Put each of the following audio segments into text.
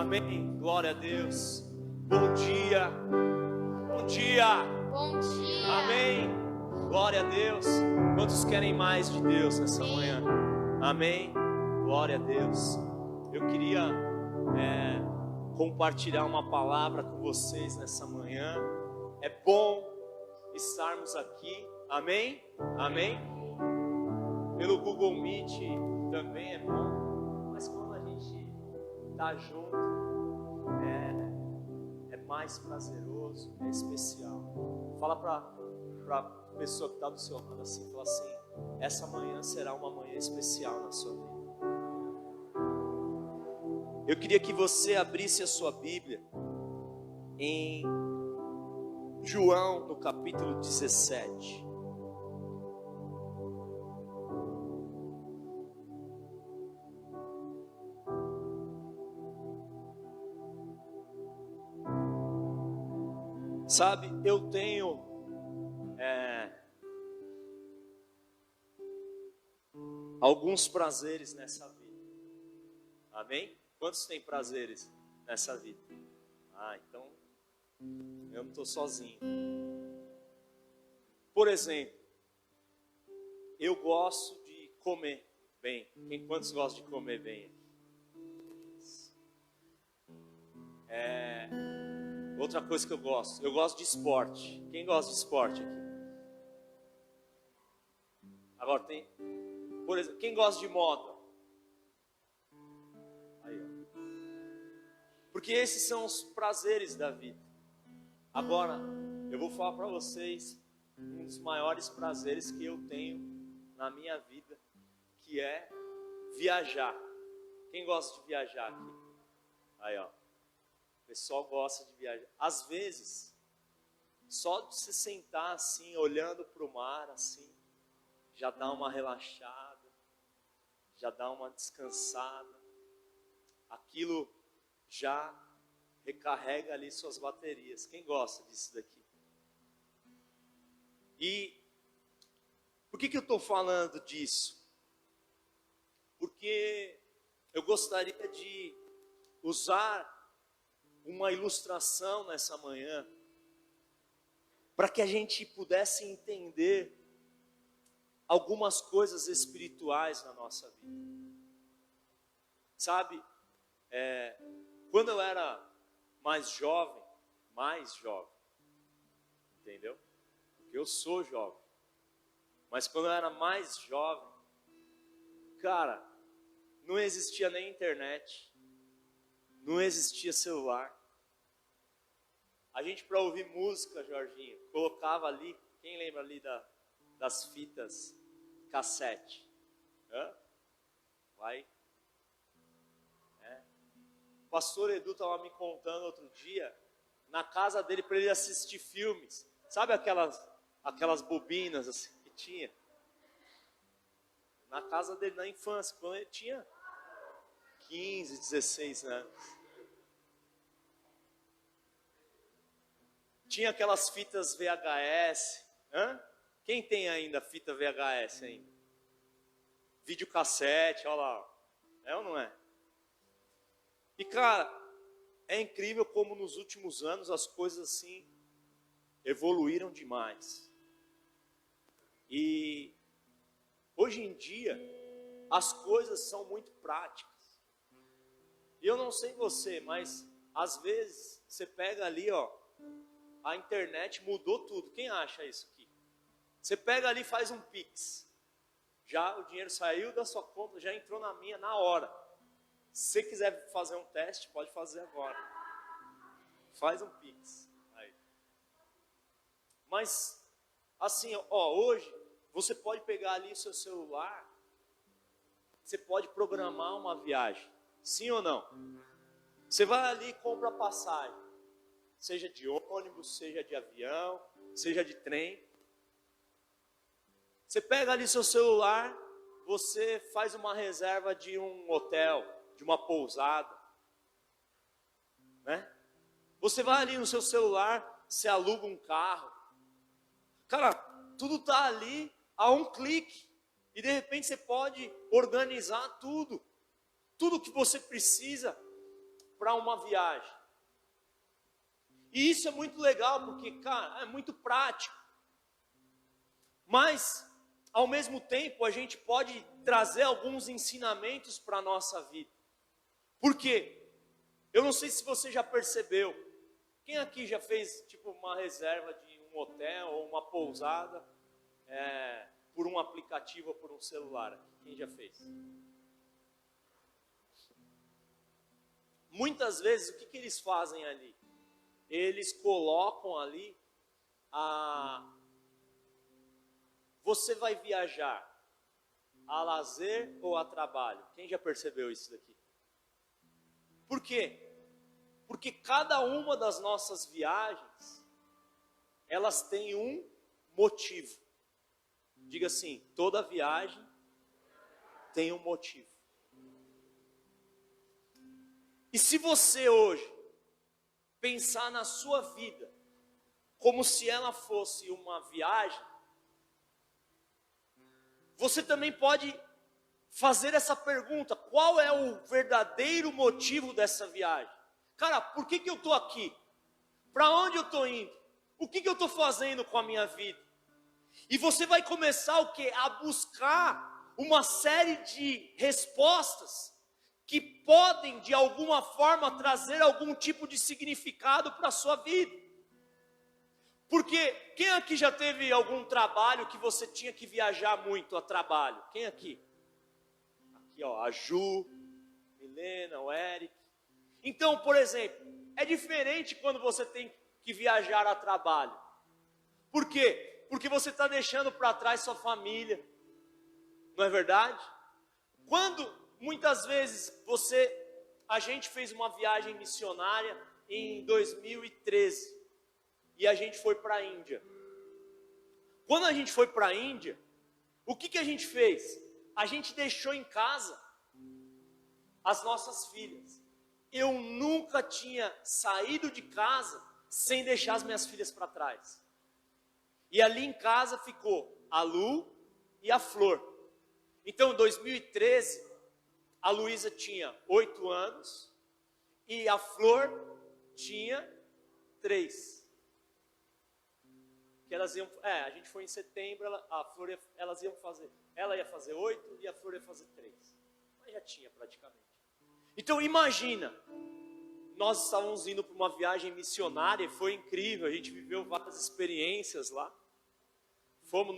Amém. Glória a Deus. Bom dia. Bom dia. Bom dia. Amém. Glória a Deus. Quantos querem mais de Deus nessa manhã? Amém. Glória a Deus. Eu queria compartilhar uma palavra com vocês nessa manhã. É bom estarmos aqui. Amém. Amém. Pelo Google Meet também é bom. Mas quando a gente está junto, é mais prazeroso, é especial. Fala para a pessoa que está do seu lado assim, fala assim: essa manhã será uma manhã especial na sua vida. Eu queria que você abrisse a sua Bíblia em João, no capítulo 17. Sabe, eu tenho alguns prazeres nessa vida. Amém? Quantos têm prazeres nessa vida? Então eu não estou sozinho. Por exemplo, eu gosto de comer bem. Quantos gostam de comer bem? Outra coisa que eu gosto de esporte. Quem gosta de esporte aqui? Agora tem, por exemplo, quem gosta de moda? Aí, ó. Porque esses são os prazeres da vida. Agora, eu vou falar para vocês um dos maiores prazeres que eu tenho na minha vida, que é viajar. Quem gosta de viajar aqui? Aí, ó. O pessoal gosta de viajar. Às vezes, só de se sentar assim, olhando para o mar assim, já dá uma relaxada, já dá uma descansada. Aquilo já recarrega ali suas baterias. Quem gosta disso daqui? E por que eu estou falando disso? Porque eu gostaria de usar uma ilustração nessa manhã, para que a gente pudesse entender algumas coisas espirituais na nossa vida. Sabe, quando eu era mais jovem, entendeu? Porque eu sou jovem, mas quando eu era mais jovem, cara, não existia nem internet, não existia celular. A gente, para ouvir música, Jorginho, colocava ali, quem lembra ali das fitas cassete? Vai. O pastor Edu estava me contando outro dia, na casa dele, para ele assistir filmes. Sabe aquelas bobinas assim que tinha? Na casa dele, na infância, quando ele tinha 15, 16 anos. Tinha aquelas fitas VHS. Quem tem ainda fita VHS ainda? Videocassete, olha lá. É ou não é? E cara, é incrível como nos últimos anos as coisas assim evoluíram demais. E hoje em dia as coisas são muito práticas. E eu não sei você, mas às vezes você pega ali, ó, a internet mudou tudo. Quem acha isso aqui? Você pega ali e faz um Pix. Já o dinheiro saiu da sua conta, já entrou na minha na hora. Se você quiser fazer um teste, pode fazer agora. Faz um Pix. Aí. Mas, assim, ó, hoje, você pode pegar ali o seu celular, você pode programar uma viagem. Sim ou não? Você vai ali e compra a passagem. Seja de ônibus, seja de avião, seja de trem. Você pega ali seu celular, você faz uma reserva de um hotel, de uma pousada, né? Você vai ali no seu celular, você aluga um carro. Cara, tudo está ali a um clique. E de repente você pode organizar tudo que você precisa para uma viagem. E isso é muito legal, porque, cara, é muito prático. Mas, ao mesmo tempo, a gente pode trazer alguns ensinamentos para a nossa vida. Por quê? Eu não sei se você já percebeu. Quem aqui já fez, tipo, uma reserva de um hotel ou uma pousada por um aplicativo ou por um celular? Quem já fez? Muitas vezes, o que eles fazem ali? Eles colocam ali você vai viajar a lazer ou a trabalho? Quem já percebeu isso daqui? Por quê? Porque cada uma das nossas viagens, elas têm um motivo. Diga assim, toda viagem tem um motivo. E se você hoje pensar na sua vida como se ela fosse uma viagem, você também pode fazer essa pergunta: qual é o verdadeiro motivo dessa viagem? Cara, por que eu estou aqui? Para onde eu estou indo? O que eu estou fazendo com a minha vida? E você vai começar o quê? A buscar uma série de respostas que podem, de alguma forma, trazer algum tipo de significado para a sua vida. Porque quem aqui já teve algum trabalho que você tinha que viajar muito a trabalho? Quem aqui? Aqui, ó, a Ju, Milena, o Eric. Então, por exemplo, é diferente quando você tem que viajar a trabalho. Por quê? Porque você está deixando para trás sua família. Não é verdade? Quando muitas vezes a gente fez uma viagem missionária em 2013 e a gente foi para a Índia. Quando a gente foi para a Índia, o que a gente fez? A gente deixou em casa as nossas filhas. Eu nunca tinha saído de casa sem deixar as minhas filhas para trás. E ali em casa ficou a Lu e a Flor. Então, em 2013, a Luísa tinha 8 anos e a Flor tinha 3. Que elas iam, a gente foi em setembro, ela ia fazer 8 e a Flor ia fazer 3. Mas já tinha praticamente. Então imagina, nós estávamos indo para uma viagem missionária e foi incrível, a gente viveu várias experiências lá. Fomos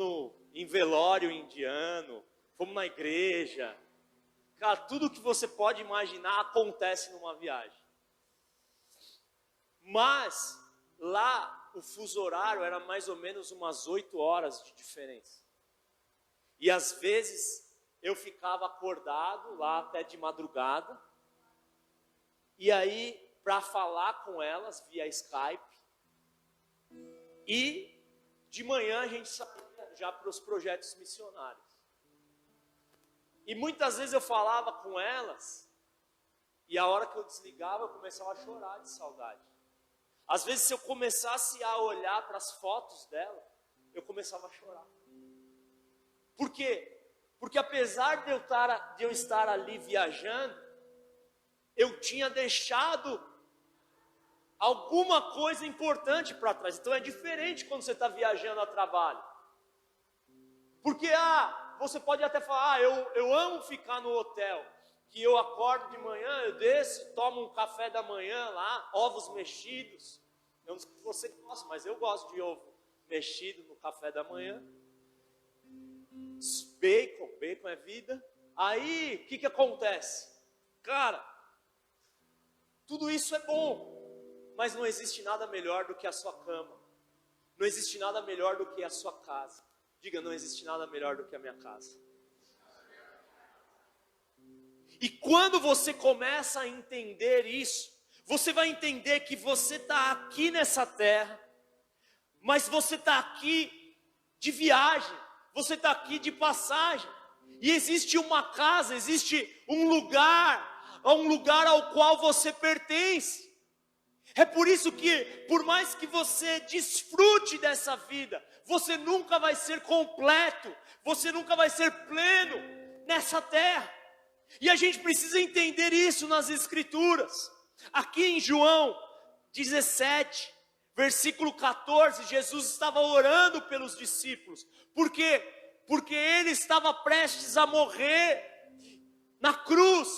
em velório indiano, fomos na igreja. Cara, tudo que você pode imaginar acontece numa viagem. Mas lá o fuso horário era mais ou menos umas 8 horas de diferença. E às vezes eu ficava acordado lá até de madrugada. E aí, para falar com elas via Skype. E de manhã a gente saía já para os projetos missionários. E muitas vezes eu falava com elas, e a hora que eu desligava, eu começava a chorar de saudade. Às vezes, se eu começasse a olhar para as fotos dela, eu começava a chorar. Por quê? Porque apesar de eu estar ali viajando, eu tinha deixado alguma coisa importante para trás. Então é diferente quando você está viajando a trabalho. Porque você pode até falar, eu amo ficar no hotel, que eu acordo de manhã, eu desço, tomo um café da manhã lá, ovos mexidos. Eu não sei se você gosta, mas eu gosto de ovo mexido no café da manhã. Bacon é vida. Aí, o que acontece? Cara, tudo isso é bom, mas não existe nada melhor do que a sua cama. Não existe nada melhor do que a sua casa. Diga, não existe nada melhor do que a minha casa. E quando você começa a entender isso, você vai entender que você está aqui nessa terra, mas você está aqui de viagem, você está aqui de passagem. E existe uma casa, existe um lugar ao qual você pertence. É por isso que, por mais que você desfrute dessa vida, você nunca vai ser completo, você nunca vai ser pleno nessa terra. E a gente precisa entender isso nas Escrituras. Aqui em João 17, versículo 14, Jesus estava orando pelos discípulos. Por quê? Porque ele estava prestes a morrer na cruz.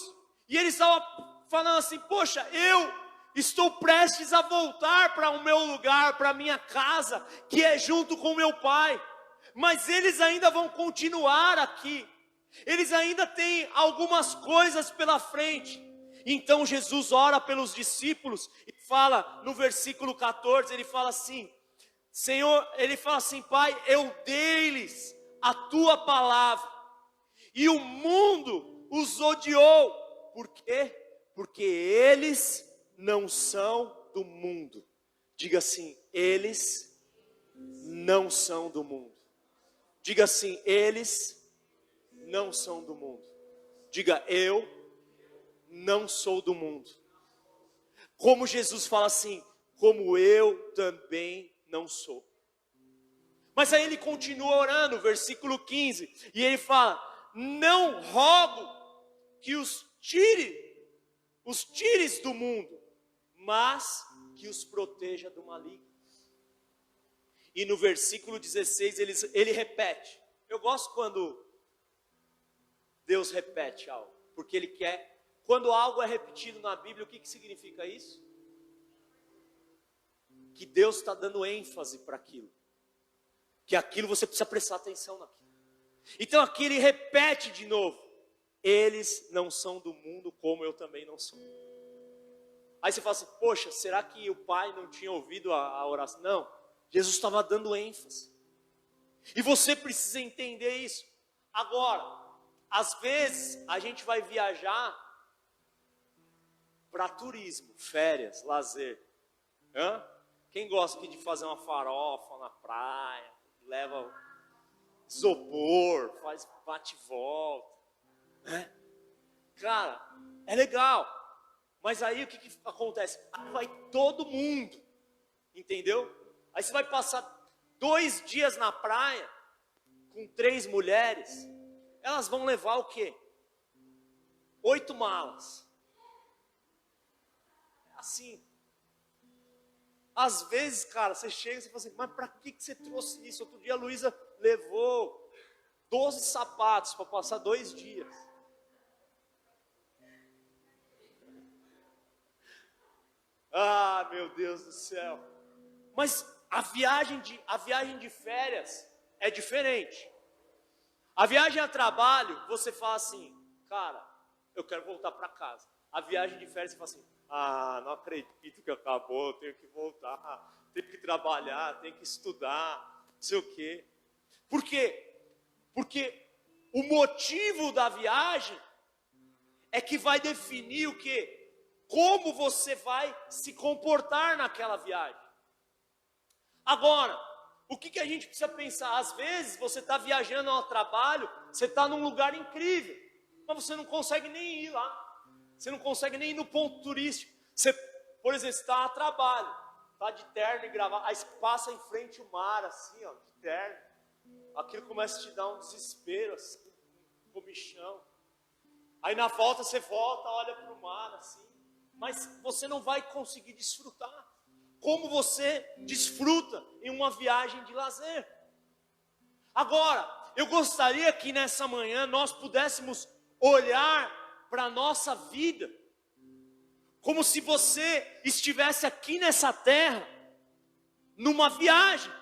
E ele estava falando assim: poxa, eu estou prestes a voltar para o meu lugar, para a minha casa, que é junto com meu Pai. Mas eles ainda vão continuar aqui. Eles ainda têm algumas coisas pela frente. Então Jesus ora pelos discípulos e fala no versículo 14, ele fala assim: Senhor, ele fala assim: Pai, eu dei-lhes a tua palavra e o mundo os odiou. Por quê? Porque eles não são do mundo. Diga assim: eles não são do mundo. Diga assim: eles não são do mundo. Diga: eu não sou do mundo. Como Jesus fala assim: como eu também não sou. Mas aí ele continua orando, versículo 15, e ele fala: não rogo que os tires do mundo, mas que os proteja do maligno. E no versículo 16 ele repete. Eu gosto quando Deus repete algo, porque Ele quer. Quando algo é repetido na Bíblia, o que significa isso? Que Deus está dando ênfase para aquilo. Que aquilo você precisa prestar atenção naquilo. Então aqui ele repete de novo: eles não são do mundo, como eu também não sou. Aí você fala assim: poxa, será que o Pai não tinha ouvido a oração? Não, Jesus estava dando ênfase. E você precisa entender isso. Agora, às vezes a gente vai viajar para turismo, férias, lazer. Quem gosta aqui de fazer uma farofa na praia, leva isopor, faz bate e volta, Cara, é legal. Mas aí o que acontece? Aí vai todo mundo, entendeu? Aí você vai passar 2 dias na praia com 3 mulheres. Elas vão levar o quê? 8 malas. Assim. Às vezes, cara, você chega e você fala assim: mas para que você trouxe isso? Outro dia a Luísa levou 12 sapatos para passar 2 dias. Ah, meu Deus do céu. Mas a viagem de férias é diferente. A viagem a trabalho, você fala assim: cara, eu quero voltar para casa. A viagem de férias, você fala assim: ah, não acredito que acabou, eu tenho que voltar, tenho que trabalhar, tenho que estudar, não sei o quê. Por quê? Porque o motivo da viagem é que vai definir o quê? Como você vai se comportar naquela viagem. Agora, o que a gente precisa pensar? Às vezes você está viajando ao trabalho, você está num lugar incrível, mas você não consegue nem ir lá. Você não consegue nem ir no ponto turístico. Você, por exemplo, está a trabalho, está de terno e gravata, aí você passa em frente ao mar, assim, ó, de terno. Aquilo começa a te dar um desespero, assim, um comichão. Aí na volta você volta, olha para o mar, assim, mas você não vai conseguir desfrutar como você desfruta em uma viagem de lazer. Agora, eu gostaria que nessa manhã nós pudéssemos olhar para a nossa vida como se você estivesse aqui nessa terra numa viagem.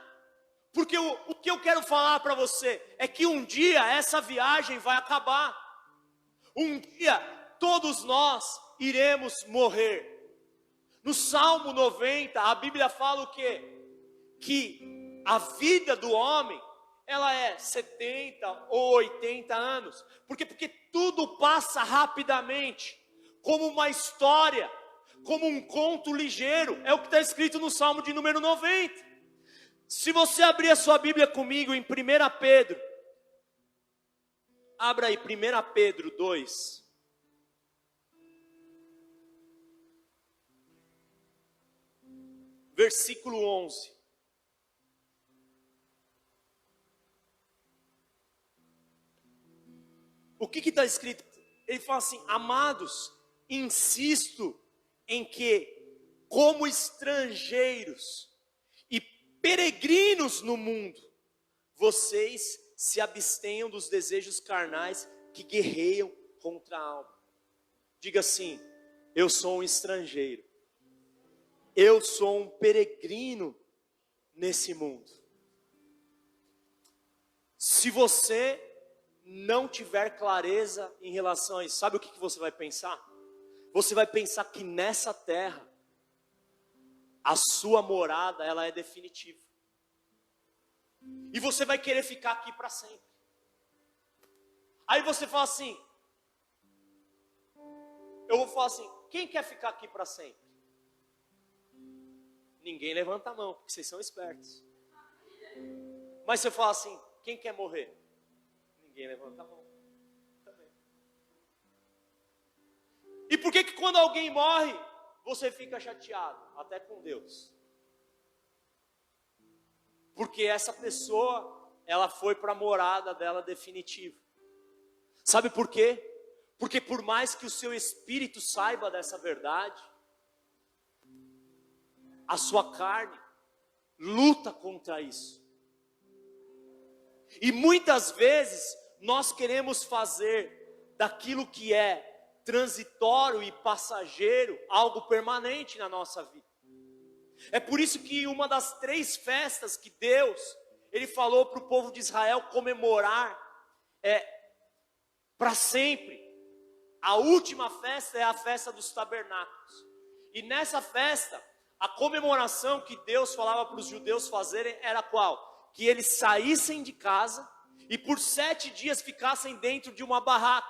Porque o que eu quero falar para você é que um dia essa viagem vai acabar. Um dia todos nós iremos morrer. No Salmo 90, a Bíblia fala o quê? Que a vida do homem, ela é 70 ou 80 anos. Por quê? Porque tudo passa rapidamente, como uma história, como um conto ligeiro. É o que está escrito no Salmo de número 90. Se você abrir a sua Bíblia comigo em 1 Pedro, abra aí 1 Pedro 2. Versículo 11. O que está escrito? Ele fala assim: amados, insisto em que, como estrangeiros e peregrinos no mundo, vocês se abstenham dos desejos carnais que guerreiam contra a alma. Diga assim: eu sou um estrangeiro, eu sou um peregrino nesse mundo. Se você não tiver clareza em relação a isso, sabe o que você vai pensar? Você vai pensar que nessa terra, a sua morada, ela é definitiva. E você vai querer ficar aqui para sempre. Aí você fala assim, eu vou falar assim, quem quer ficar aqui para sempre? Ninguém levanta a mão, porque vocês são espertos. Mas se eu falar assim, quem quer morrer? Ninguém levanta a mão também. E por que quando alguém morre, você fica chateado? Até com Deus. Porque essa pessoa, ela foi para a morada dela definitiva. Sabe por quê? Porque por mais que o seu espírito saiba dessa verdade, a sua carne luta contra isso. E muitas vezes nós queremos fazer daquilo que é transitório e passageiro algo permanente na nossa vida. É por isso que uma das 3 festas que Deus, Ele falou para o povo de Israel comemorar para sempre. A última festa é a festa dos tabernáculos. E nessa festa, a comemoração que Deus falava para os judeus fazerem era qual? Que eles saíssem de casa e por 7 dias ficassem dentro de uma barraca.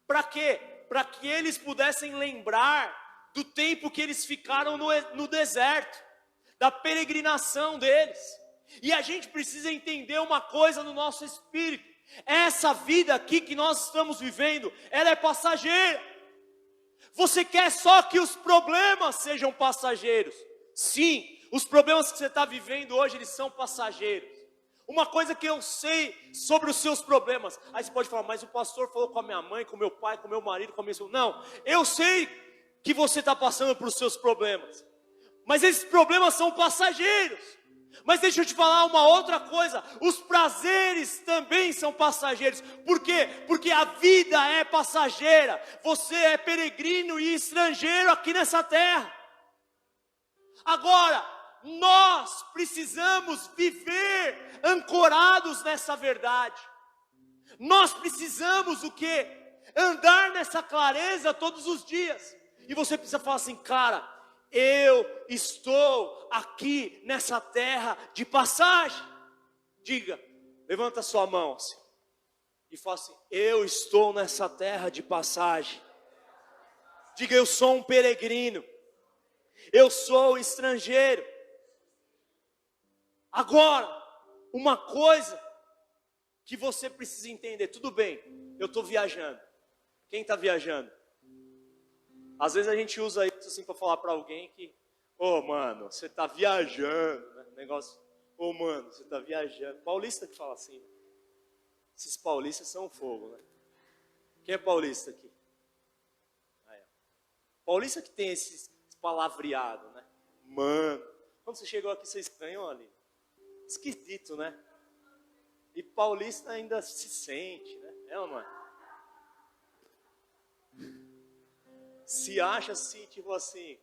Para quê? Para que eles pudessem lembrar do tempo que eles ficaram no deserto, da peregrinação deles. E a gente precisa entender uma coisa no nosso espírito: essa vida aqui que nós estamos vivendo, ela é passageira. Você quer só que os problemas sejam passageiros? Sim, os problemas que você está vivendo hoje, eles são passageiros. Uma coisa que eu sei sobre os seus problemas, aí você pode falar, mas o pastor falou com a minha mãe, com o meu pai, com o meu marido, com a minha esposa. Não, eu sei que você está passando por seus problemas, mas esses problemas são passageiros. Mas deixa eu te falar uma outra coisa: os prazeres também são passageiros. Por quê? Porque a vida é passageira. Você é peregrino e estrangeiro aqui nessa terra. Agora, nós precisamos viver ancorados nessa verdade. Nós precisamos o quê? Andar nessa clareza todos os dias. E você precisa falar assim, cara, eu estou aqui nessa terra de passagem. Diga, levanta sua mão assim, e fala assim, eu estou nessa terra de passagem. Diga, eu sou um peregrino, eu sou estrangeiro. Agora, uma coisa que você precisa entender, tudo bem, eu estou viajando. Quem está viajando? Às vezes a gente usa isso assim para falar para alguém que, mano, você está viajando, né? Negócio, mano, você está viajando. Paulista que fala assim, né? Esses paulistas são fogo, né? Quem é paulista aqui? Paulista que tem esse palavreado, né? Mano, quando você chegou aqui, você estranhou ali? Esquisito, né? E paulista ainda se sente, né? É ou não é? Se acha assim, tipo assim,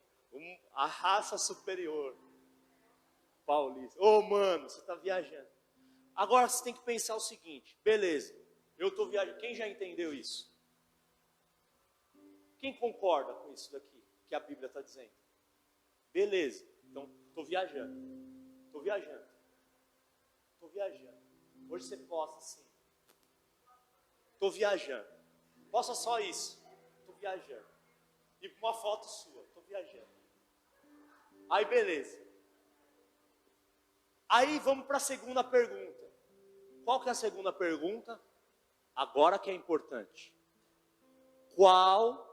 a raça superior. Paulista. Mano, você está viajando. Agora você tem que pensar o seguinte, beleza, eu estou viajando. Quem já entendeu isso? Quem concorda com isso daqui, que a Bíblia está dizendo? Beleza, então estou viajando. Estou viajando. Estou viajando. Hoje você posta assim. Estou viajando. Posta só isso. Estou viajando. E uma foto sua. Estou viajando. Aí beleza. Aí vamos para a segunda pergunta. Qual que é a segunda pergunta? Agora que é importante. Qual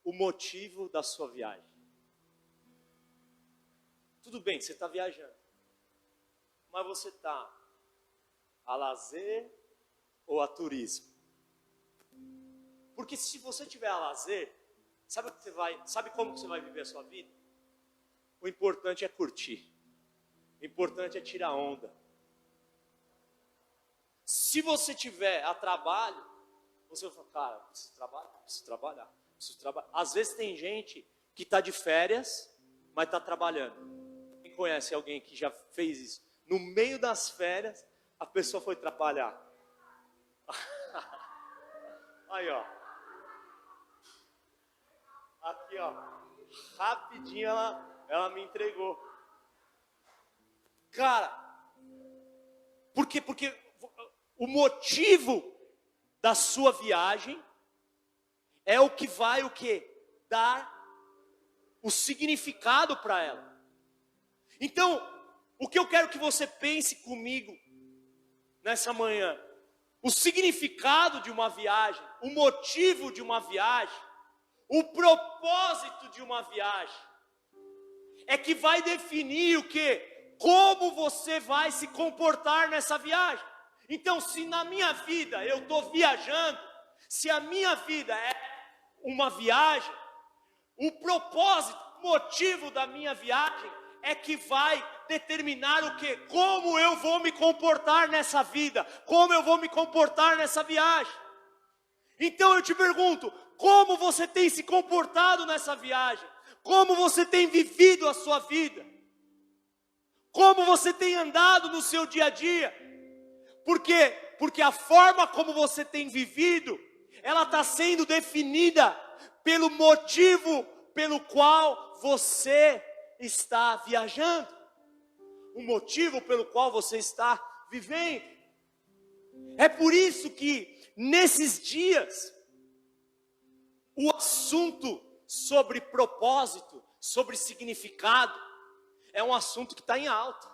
o motivo da sua viagem? Tudo bem, você está viajando. Mas você está a lazer ou a turismo? Porque se você tiver a lazer, Sabe como que você vai viver a sua vida? O importante é curtir. O importante é tirar onda. Se você tiver a trabalho, você vai falar, cara, preciso trabalhar. Às vezes tem gente que está de férias, mas está trabalhando. Quem conhece alguém que já fez isso? No meio das férias, a pessoa foi trabalhar. Aí, ó. Aqui, ó. Rapidinho ela me entregou. Cara, por quê? Porque o motivo da sua viagem é o que vai dar o significado para ela. Então, o que eu quero que você pense comigo nessa manhã, o significado de uma viagem, o motivo de uma viagem, o propósito de uma viagem, é que vai definir o quê? Como você vai se comportar nessa viagem. Então, se na minha vida eu estou viajando, se a minha vida é uma viagem, o propósito, o motivo da minha viagem é que vai determinar o quê? Como eu vou me comportar nessa vida, como eu vou me comportar nessa viagem. Então eu te pergunto, como você tem se comportado nessa viagem? Como você tem vivido a sua vida? Como você tem andado no seu dia a dia? Por quê? Porque a forma como você tem vivido, ela está sendo definida pelo motivo pelo qual você está viajando. O motivo pelo qual você está vivendo. É por isso que nesses dias, o assunto sobre propósito, sobre significado, é um assunto que está em alta.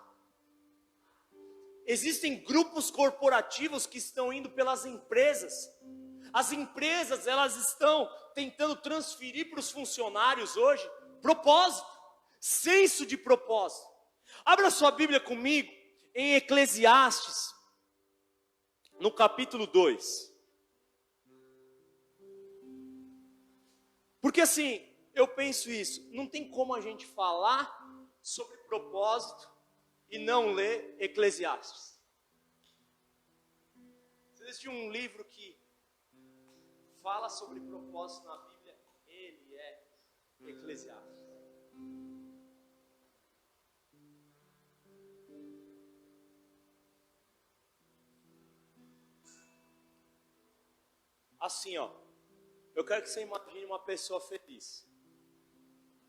Existem grupos corporativos que estão indo pelas empresas. As empresas, elas estão tentando transferir para os funcionários hoje propósito, senso de propósito. Abra sua Bíblia comigo em Eclesiastes, no capítulo 2. Porque assim, eu penso isso, não tem como a gente falar sobre propósito e não ler Eclesiastes. Existe um livro que fala sobre propósito na Bíblia, ele é Eclesiastes. Assim, ó, eu quero que você imagine uma pessoa feliz.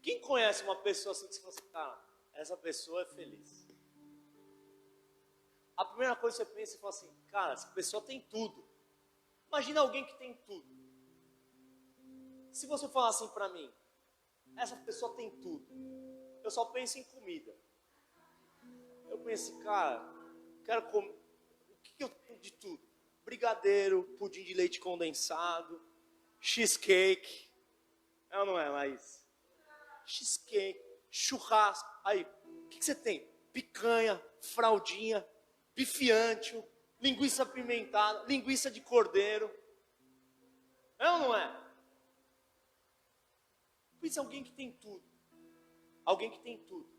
Quem conhece uma pessoa assim que você fala assim, cara, essa pessoa é feliz? A primeira coisa que você pensa, você fala assim, cara, essa pessoa tem tudo. Imagina alguém que tem tudo. Se você falar assim para mim, essa pessoa tem tudo, eu só penso em comida. Eu penso, cara, quero comer, o que eu tenho de tudo? Brigadeiro, pudim de leite condensado, cheesecake, é ou não é, Laís? Cheesecake, churrasco, aí, o que você tem? Picanha, fraldinha, bife ancho, linguiça apimentada, linguiça de cordeiro, é ou não é? Pensa em alguém que tem tudo, alguém que tem tudo,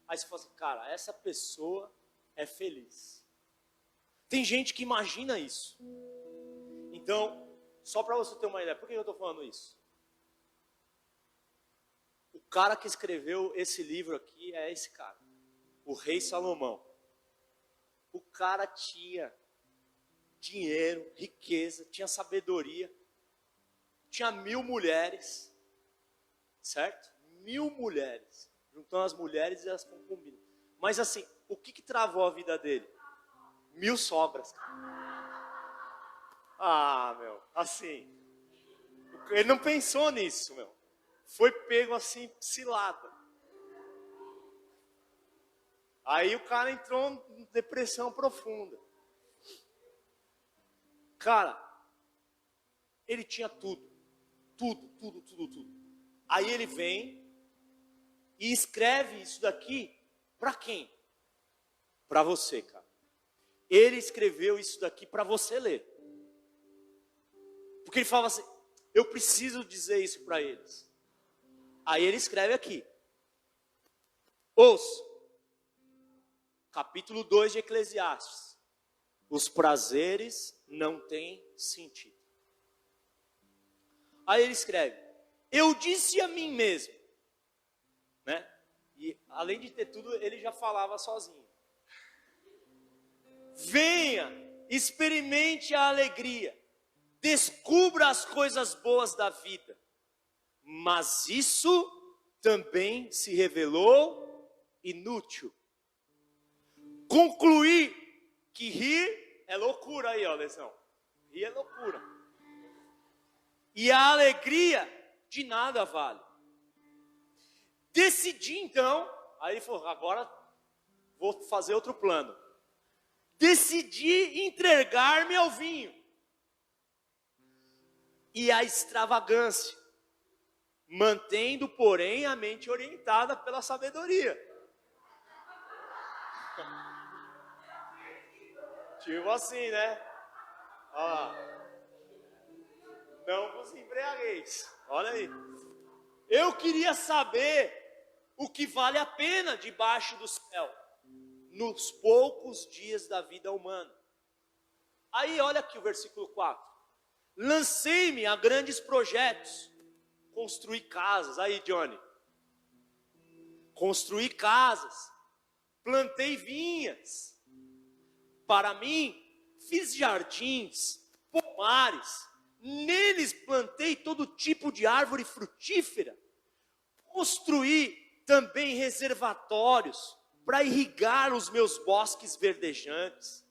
aí você fala assim, cara, essa pessoa é feliz. Tem gente que imagina isso. Então, só para você ter uma ideia, por que eu estou falando isso? O cara que escreveu esse livro aqui é esse cara, o rei Salomão. O cara tinha dinheiro, riqueza, tinha sabedoria, tinha 1000 mulheres, certo? 1000 mulheres, juntando as mulheres e as concubinas. Mas assim, o que travou a vida dele? 1000 sogras. Ah, meu, assim, ele não pensou nisso, meu. Foi pego assim, cilada. Aí o cara entrou em depressão profunda. Cara, ele tinha tudo. Tudo. Aí ele vem e escreve isso daqui para quem? Para você, cara. Ele escreveu isso daqui para você ler. Porque ele falava assim, eu preciso dizer isso para eles. Aí ele escreve aqui. Ouça. Capítulo 2 de Eclesiastes. Os prazeres não têm sentido. Aí ele escreve. Eu disse a mim mesmo. Né? E além de ter tudo, ele já falava sozinho. Venha, experimente a alegria. Descubra as coisas boas da vida. Mas isso também se revelou inútil. Concluí que rir é loucura aí, ó, Lesão. Rir é loucura. E a alegria de nada vale. Decidi então, aí ele falou, agora vou fazer outro plano. Decidi entregar-me ao vinho e à extravagância, mantendo, porém, a mente orientada pela sabedoria. Tipo assim, né? Olha lá. Não vos embriagueis. Olha aí. Eu queria saber o que vale a pena debaixo do céu, nos poucos dias da vida humana. Aí olha aqui o versículo 4. Lancei-me a grandes projetos. Construí casas. Aí, Johnny. Construí casas. Plantei vinhas. Para mim, fiz jardins, pomares. Neles plantei todo tipo de árvore frutífera. Construí também reservatórios para irrigar os meus bosques verdejantes.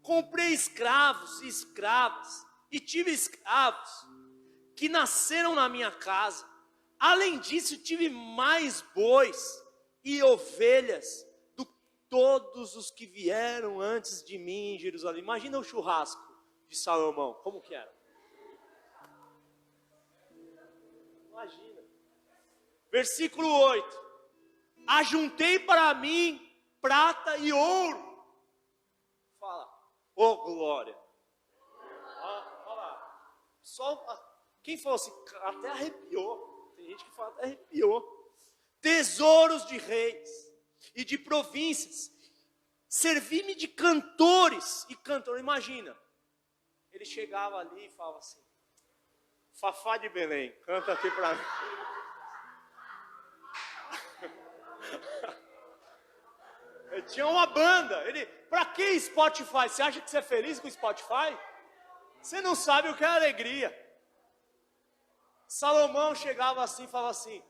Comprei escravos e escravas, e tive escravos que nasceram na minha casa. Além disso, tive mais bois e ovelhas do que todos os que vieram antes de mim em Jerusalém. Imagina o churrasco de Salomão, como que era? Imagina. Versículo 8. Ajuntei para mim prata e ouro. Fala, ô glória. Olha lá. Quem falou assim, até arrepiou. Tem gente que fala até arrepiou. Tesouros de reis e de províncias. Servi-me de cantores e cantores. Imagina. Ele chegava ali e falava assim, Fafá de Belém, canta aqui para mim. Ele tinha uma banda. Para que Spotify? Você acha que você é feliz com Spotify? Você não sabe o que é alegria. Salomão chegava assim e falava assim,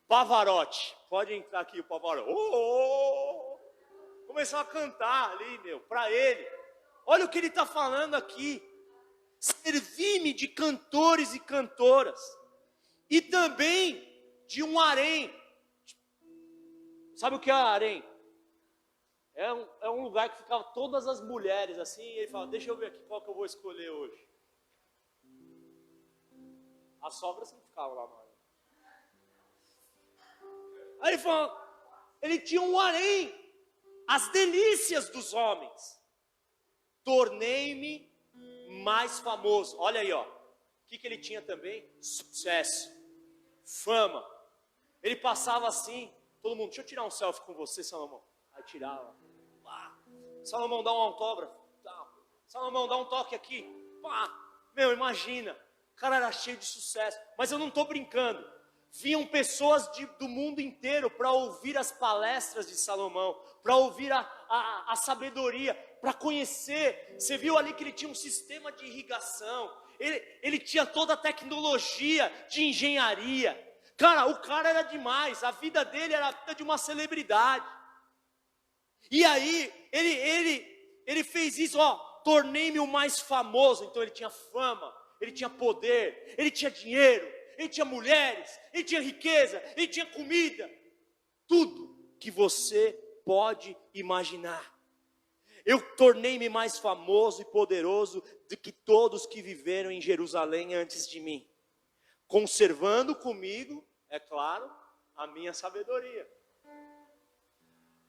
Pavarotti, pode entrar aqui o Pavarotti. Começou a cantar ali, para ele. Olha o que ele está falando aqui. Servi-me de cantores e cantoras. E também de um harém. Sabe o que é harém? É um lugar que ficavam todas as mulheres assim. E ele fala, deixa eu ver aqui qual que eu vou escolher hoje. As sobras não ficavam lá no harém. Aí ele fala, ele tinha um harém. As delícias dos homens. Tornei-me mais famoso. Olha aí, ó. O que ele tinha também? Sucesso. Fama. Ele passava assim. Todo mundo, deixa eu tirar um selfie com você, Salomão. Aí tirava. Pá. Salomão, dá um autógrafo. Tá. Salomão, dá um toque aqui. Pá. Imagina. O cara era cheio de sucesso. Mas eu não estou brincando. Vinham pessoas do mundo inteiro para ouvir as palestras de Salomão. Para ouvir a sabedoria. Para conhecer. Você viu ali que ele tinha um sistema de irrigação. Ele tinha toda a tecnologia de engenharia. Cara, o cara era demais, a vida dele era a vida de uma celebridade. E aí, ele fez isso, ó, tornei-me o mais famoso. Então ele tinha fama, ele tinha poder, ele tinha dinheiro, ele tinha mulheres, ele tinha riqueza, ele tinha comida. Tudo que você pode imaginar. Eu tornei-me mais famoso e poderoso do que todos que viveram em Jerusalém antes de mim. Conservando comigo, é claro, a minha sabedoria.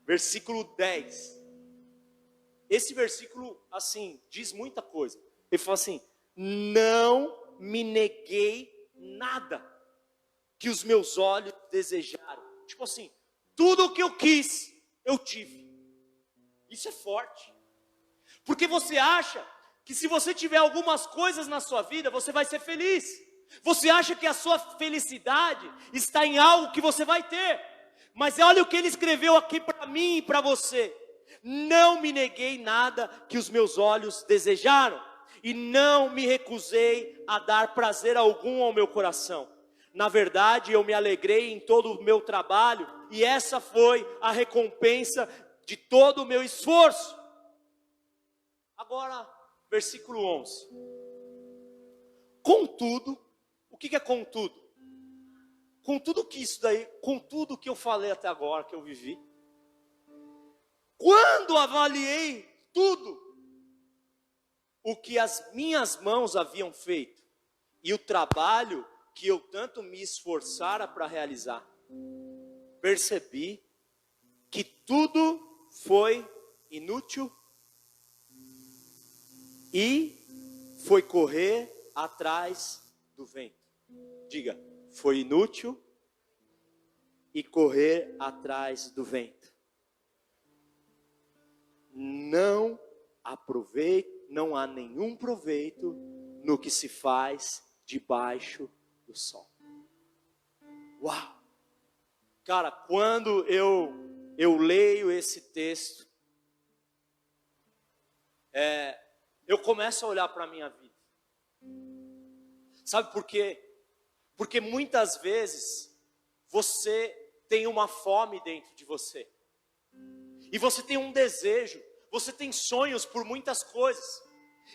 Versículo 10. Esse versículo, assim, diz muita coisa. Ele fala assim, não me neguei nada. que os meus olhos desejaram. Tipo assim, tudo o que eu quis, eu tive. Isso é forte. Porque você acha que se você tiver algumas coisas na sua vida, você vai ser feliz. Você acha que a sua felicidade está em algo que você vai ter. Mas olha o que ele escreveu aqui para mim e para você. Não me neguei nada que os meus olhos desejaram, e não me recusei a dar prazer algum ao meu coração. Na verdade, eu me alegrei em todo o meu trabalho, e essa foi a recompensa de todo o meu esforço. Agora, versículo 11. Contudo, o que é contudo? Com tudo que isso daí, com tudo que eu falei até agora, que eu vivi, quando avaliei tudo o que as minhas mãos haviam feito e o trabalho que eu tanto me esforçara para realizar, percebi que tudo foi inútil e foi correr atrás do vento. Diga, foi inútil e correr atrás do vento. Não há nenhum proveito no que se faz debaixo do sol. Uau! Cara, quando eu leio esse texto, eu começo a olhar para a minha vida. Sabe por quê? Porque muitas vezes você tem uma fome dentro de você. E você tem um desejo, você tem sonhos por muitas coisas.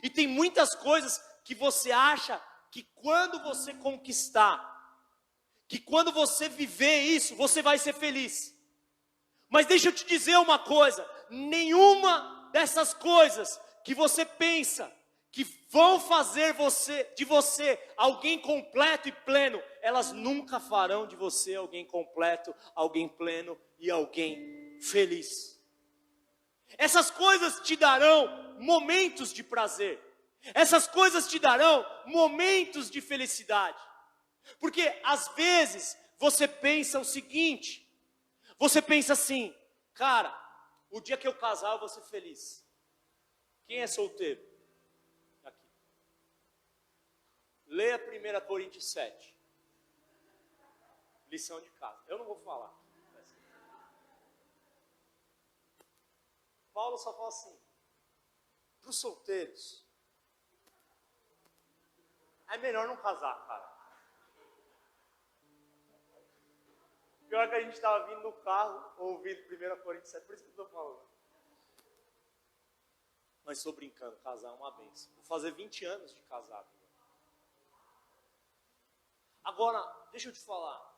E tem muitas coisas que você acha que quando você conquistar, que quando você viver isso, você vai ser feliz. Mas deixa eu te dizer uma coisa, nenhuma dessas coisas que você pensa que vão fazer de você alguém completo e pleno, elas nunca farão de você alguém completo, alguém pleno e alguém feliz. Essas coisas te darão momentos de prazer. Essas coisas te darão momentos de felicidade. Porque às vezes você pensa o seguinte, você pensa assim, cara, o dia que eu casar eu vou ser feliz. Quem é solteiro? Aqui. Leia 1 Coríntios 7. Lição de casa. Eu não vou falar. Paulo só fala assim, para os solteiros, é melhor não casar, cara. Pior que a gente estava vindo no carro, ouvindo 1 Coríntios 7, por isso que eu estou falando. Mas estou brincando, casar é uma bênção. Vou fazer 20 anos de casado. Agora, deixa eu te falar.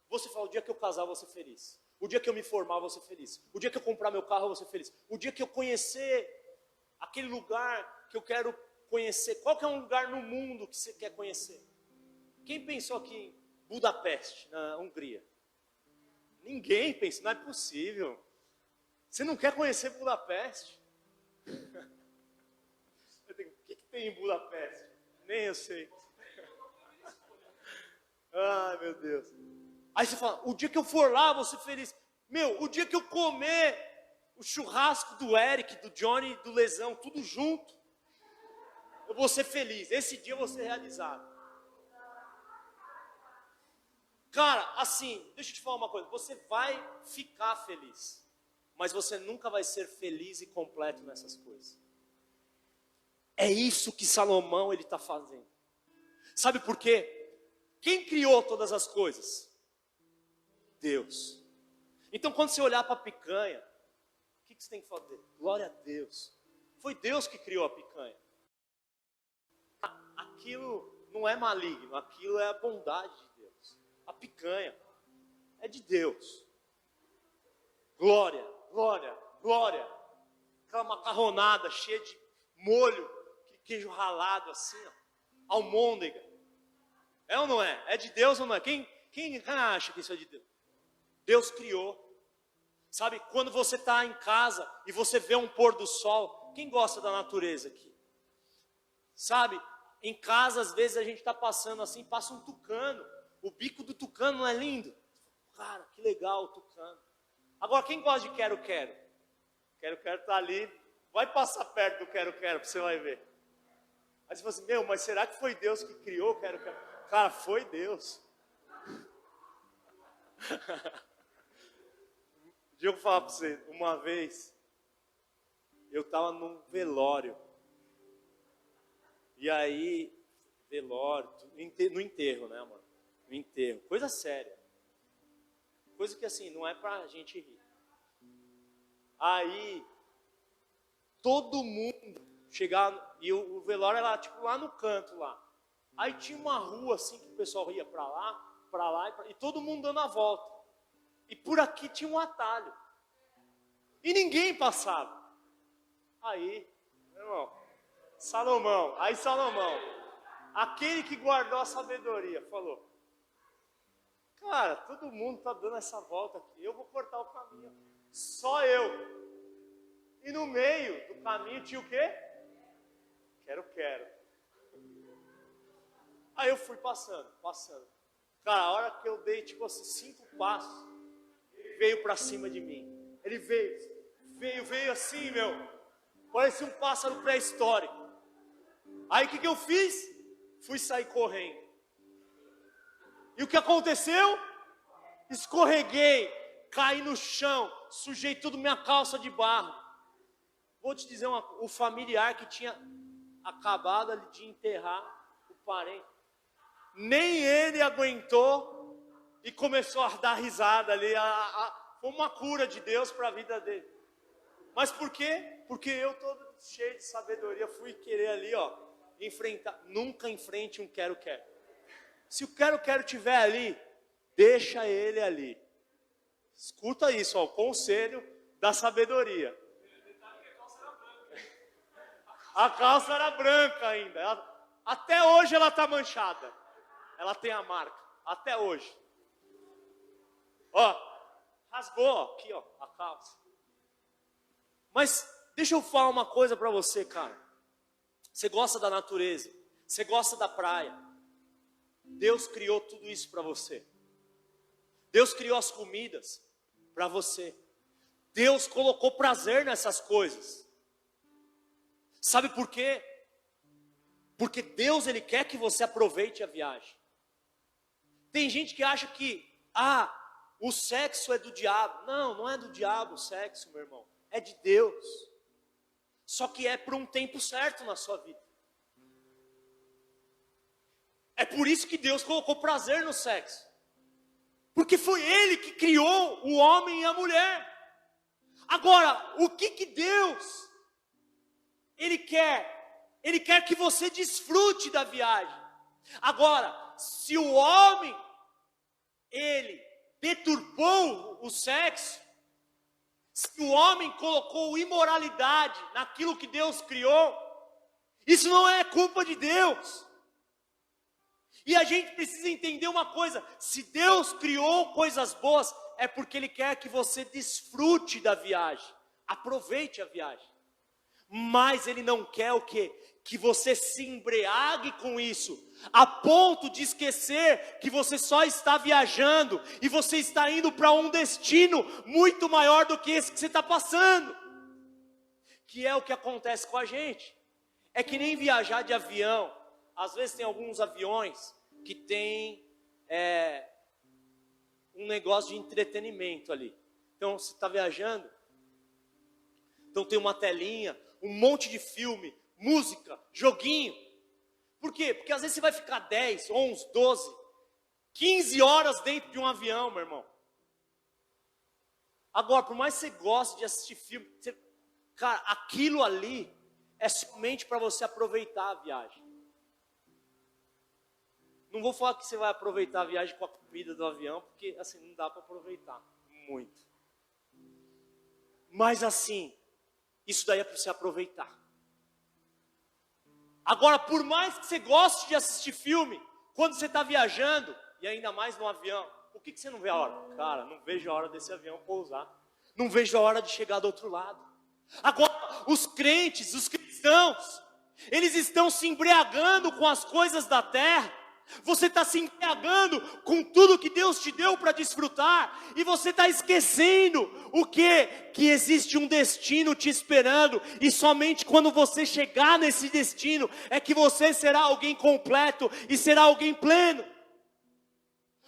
Você fala, o dia que eu casar eu vou ser feliz. O dia que eu me formar eu vou ser feliz. O dia que eu comprar meu carro eu vou ser feliz. O dia que eu conhecer aquele lugar que eu quero conhecer. Qual que é um lugar no mundo que você quer conhecer? Quem pensou aqui em Budapeste, na Hungria? Ninguém pensa, não é possível. Você não quer conhecer Budapeste? O que tem em Budapeste? Nem eu sei. Ai, meu Deus. Aí você fala, o dia que eu for lá, eu vou ser feliz. Meu, o dia que eu comer o churrasco do Eric, do Johnny, do Lesão, tudo junto, eu vou ser feliz. Esse dia eu vou ser realizado. Cara, assim, deixa eu te falar uma coisa. Você vai ficar feliz, mas você nunca vai ser feliz e completo nessas coisas. É isso que Salomão ele está fazendo. Sabe por quê? Quem criou todas as coisas? Deus. Então quando você olhar para a picanha, o que você tem que fazer? Glória a Deus. Foi Deus que criou a picanha. Aquilo não é maligno, aquilo é a bondade de Deus. A picanha é de Deus. Glória, glória, glória. Aquela macarronada cheia de molho, queijo ralado assim, ó. Almôndega. É ou não é? É de Deus ou não é? Quem acha que isso é de Deus? Deus criou. Sabe, quando você está em casa e você vê um pôr do sol, quem gosta da natureza aqui? Sabe, Em casa, às vezes, a gente está passando assim, passa um tucano. O bico do tucano não é lindo? Cara, que legal o tucano. Agora, quem gosta de quero-quero? Quero-quero está ali, vai passar perto do quero-quero, você vai ver. Aí você fala assim, mas será que foi Deus que criou o quero-quero? Cara, foi Deus. Deixa eu falar para você, uma vez, eu estava num velório. E aí, velório, no enterro, né, amor? No enterro, coisa séria. Coisa que assim, não é pra gente rir. Aí, todo mundo chegava, e o velório era tipo lá no canto lá. Aí tinha uma rua assim que o pessoal ia pra lá, e todo mundo dando a volta. E por aqui tinha um atalho. E ninguém passava. Aí, meu irmão, Salomão, aquele que guardou a sabedoria, falou: cara, todo mundo está dando essa volta aqui, eu vou cortar o caminho, só eu. E no meio do caminho tinha o quê? Quero. Aí eu fui passando. Cara, a hora que eu dei tipo assim 5 passos, ele veio para cima de mim. Ele veio assim, meu, parecia um pássaro pré-histórico. Aí o que eu fiz? Fui sair correndo. E o que aconteceu? Escorreguei, caí no chão, sujei tudo minha calça de barro. Vou te dizer o familiar que tinha acabado de enterrar o parente, nem ele aguentou e começou a dar risada ali. Foi uma cura de Deus para a vida dele. Mas por quê? Porque eu, todo cheio de sabedoria, fui querer ali, enfrentar. Nunca enfrente um quero-quero. Se o quero-quero estiver ali, deixa ele ali. Escuta isso, o conselho da sabedoria. A calça era branca ainda. Até hoje ela está manchada. Ela tem a marca. Até hoje. Rasgou aqui, a calça. Mas deixa eu falar uma coisa para você, cara. Você gosta da natureza. Você gosta da praia. Deus criou tudo isso para você. Deus criou as comidas para você. Deus colocou prazer nessas coisas. Sabe por quê? Porque Deus, Ele quer que você aproveite a viagem. Tem gente que acha que, o sexo é do diabo. Não é do diabo o sexo, meu irmão. É de Deus. Só que é por um tempo certo na sua vida. É por isso que Deus colocou prazer no sexo. Porque foi Ele que criou o homem e a mulher. Agora, o que Deus, Ele quer que você desfrute da viagem. Agora, se o homem, ele deturpou o sexo, se o homem colocou imoralidade naquilo que Deus criou, isso não é culpa de Deus. E a gente precisa entender uma coisa: se Deus criou coisas boas, é porque Ele quer que você desfrute da viagem, aproveite a viagem. Mas Ele não quer o quê? Que você se embriague com isso, a ponto de esquecer que você só está viajando e você está indo para um destino muito maior do que esse que você está passando. Que é o que acontece com a gente. É que nem viajar de avião. Às vezes tem alguns aviões que tem um negócio de entretenimento ali. Então você está viajando, então tem uma telinha, um monte de filme, música, joguinho. Por quê? Porque às vezes você vai ficar 10, 11, 12, 15 horas dentro de um avião, meu irmão. Agora, por mais que você goste de assistir filme, cara, aquilo ali é somente para você aproveitar a viagem. Não vou falar que você vai aproveitar a viagem com a comida do avião, porque assim, não dá para aproveitar muito. Mas assim, isso daí é para você aproveitar. Agora, por mais que você goste de assistir filme, quando você está viajando, e ainda mais no avião, o que você não vê a hora? Cara, não vejo a hora desse avião pousar. Não vejo a hora de chegar do outro lado. Agora, os crentes, os cristãos, Eles estão se embriagando com as coisas da terra. Você está se embriagando com tudo que Deus te deu para desfrutar. E você está esquecendo o quê? Que existe um destino te esperando. E somente quando você chegar nesse destino é que você será alguém completo e será alguém pleno.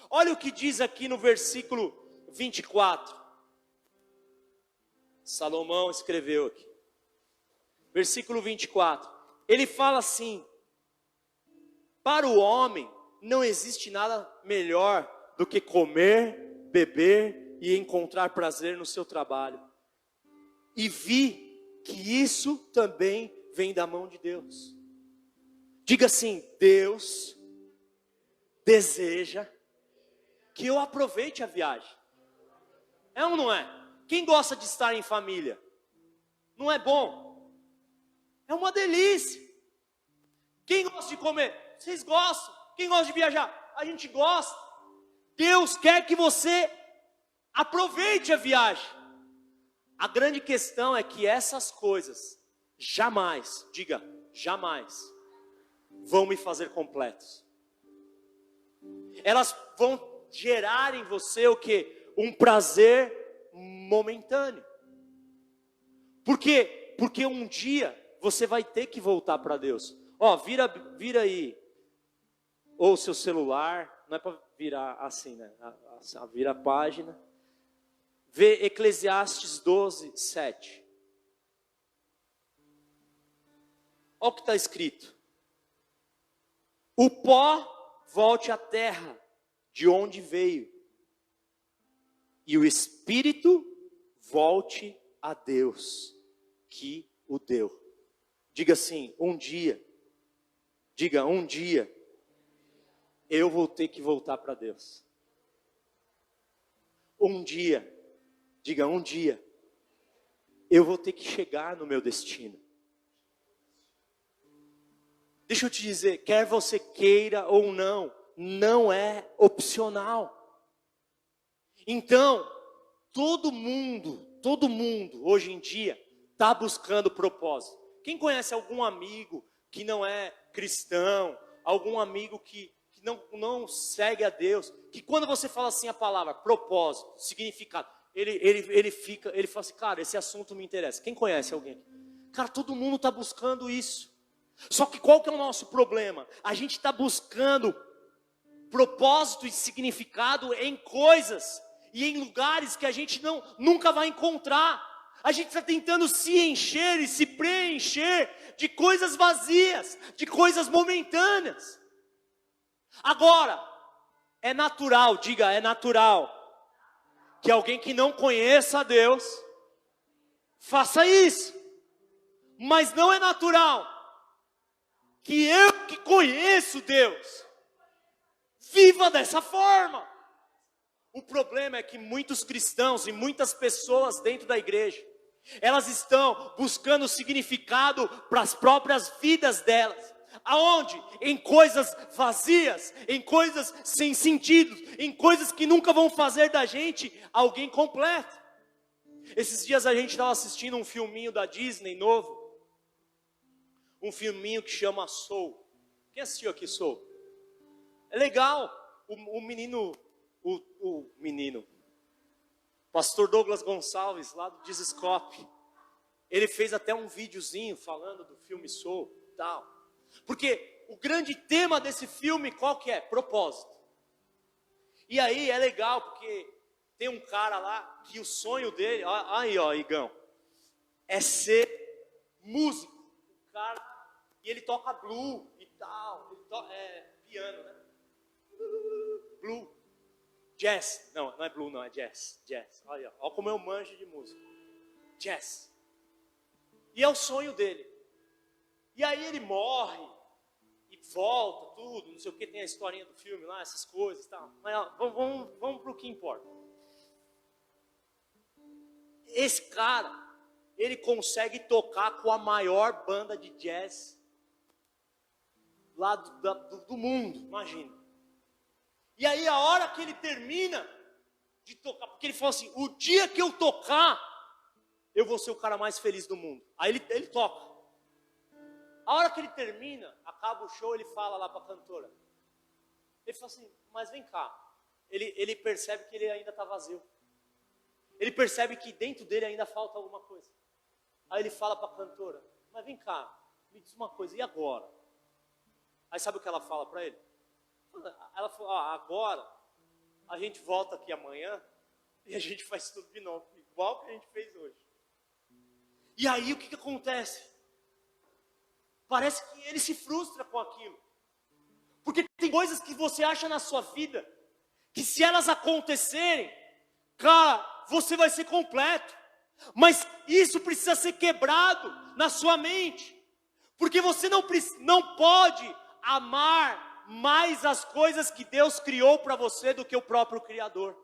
Olha o que diz aqui no versículo 24. Salomão escreveu aqui. Versículo 24. Ele fala assim: para o homem não existe nada melhor do que comer, beber e encontrar prazer no seu trabalho. E vi que isso também vem da mão de Deus. Diga assim: Deus deseja que eu aproveite a viagem. É ou não é? Quem gosta de estar em família? Não é bom? É uma delícia. Quem gosta de comer? Vocês gostam. Quem gosta de viajar? A gente gosta. Deus quer que você aproveite a viagem. A grande questão é que essas coisas jamais, diga, jamais, vão me fazer completos. Elas vão gerar em você o quê? Um prazer momentâneo. Por quê? Porque um dia você vai ter que voltar para Deus. Ó, vira aí, ou seu celular, não é para virar assim, né? Vira a página. Vê Eclesiastes 12, 7. Olha o que está escrito. O pó volte à terra, de onde veio, e o espírito volte a Deus, que o deu. Diga assim, um dia, diga, um dia, eu vou ter que voltar para Deus. Um dia, diga, um dia, eu vou ter que chegar no meu destino. Deixa eu te dizer, quer você queira ou não, não é opcional. Então, todo mundo, hoje em dia, está buscando propósito. Quem conhece algum amigo que não é cristão, algum amigo que não segue a Deus, que quando você fala assim a palavra propósito, significado, ele fala assim, cara, esse assunto me interessa. Quem conhece alguém? Cara, todo mundo está buscando isso. Só que qual que é o nosso problema? A gente está buscando propósito e significado em coisas e em lugares que a gente nunca vai encontrar. A gente está tentando se encher e se preencher de coisas vazias, de coisas momentâneas. Agora, é natural, diga, é natural, que alguém que não conheça a Deus, faça isso. Mas não é natural que eu que conheço Deus, viva dessa forma. O problema é que muitos cristãos e muitas pessoas dentro da igreja, elas estão buscando significado para as próprias vidas delas. Aonde? Em coisas vazias, em coisas sem sentido, em coisas que nunca vão fazer da gente alguém completo. Esses dias a gente estava assistindo um filminho da Disney novo, um filminho que chama Soul. Quem assistiu aqui Soul? É legal. O menino, pastor Douglas Gonçalves, lá do Dizescope, ele fez até um videozinho falando do filme Soul e tal. Porque o grande tema desse filme, qual que é? Propósito. E aí é legal, porque tem um cara lá, que o sonho dele, aí ó, Igão, é ser músico. O cara, e ele toca blue e tal, piano, né? Blue. Jazz, não é blue não, é jazz. Olha como eu manjo de música. Jazz. E é o sonho dele. E aí ele morre e volta, tudo, não sei o que, tem a historinha do filme lá, essas coisas e tal. Mas ó, vamos para o que importa. Esse cara, ele consegue tocar com a maior banda de jazz lá do mundo, imagina. E aí a hora que ele termina de tocar, porque ele falou assim, o dia que eu tocar, eu vou ser o cara mais feliz do mundo. Aí ele toca. A hora que ele termina, acaba o show, ele fala lá para a cantora. Ele fala assim, mas vem cá. Ele percebe que ele ainda está vazio. Ele percebe que dentro dele ainda falta alguma coisa. Aí ele fala para a cantora, mas vem cá, me diz uma coisa, e agora? Aí sabe o que ela fala para ele? Ela fala, agora a gente volta aqui amanhã e a gente faz tudo de novo, igual que a gente fez hoje. E aí o que acontece? Parece que ele se frustra com aquilo. Porque tem coisas que você acha na sua vida, que se elas acontecerem, cara, você vai ser completo. Mas isso precisa ser quebrado na sua mente. Porque você não pode amar mais as coisas que Deus criou para você do que o próprio Criador.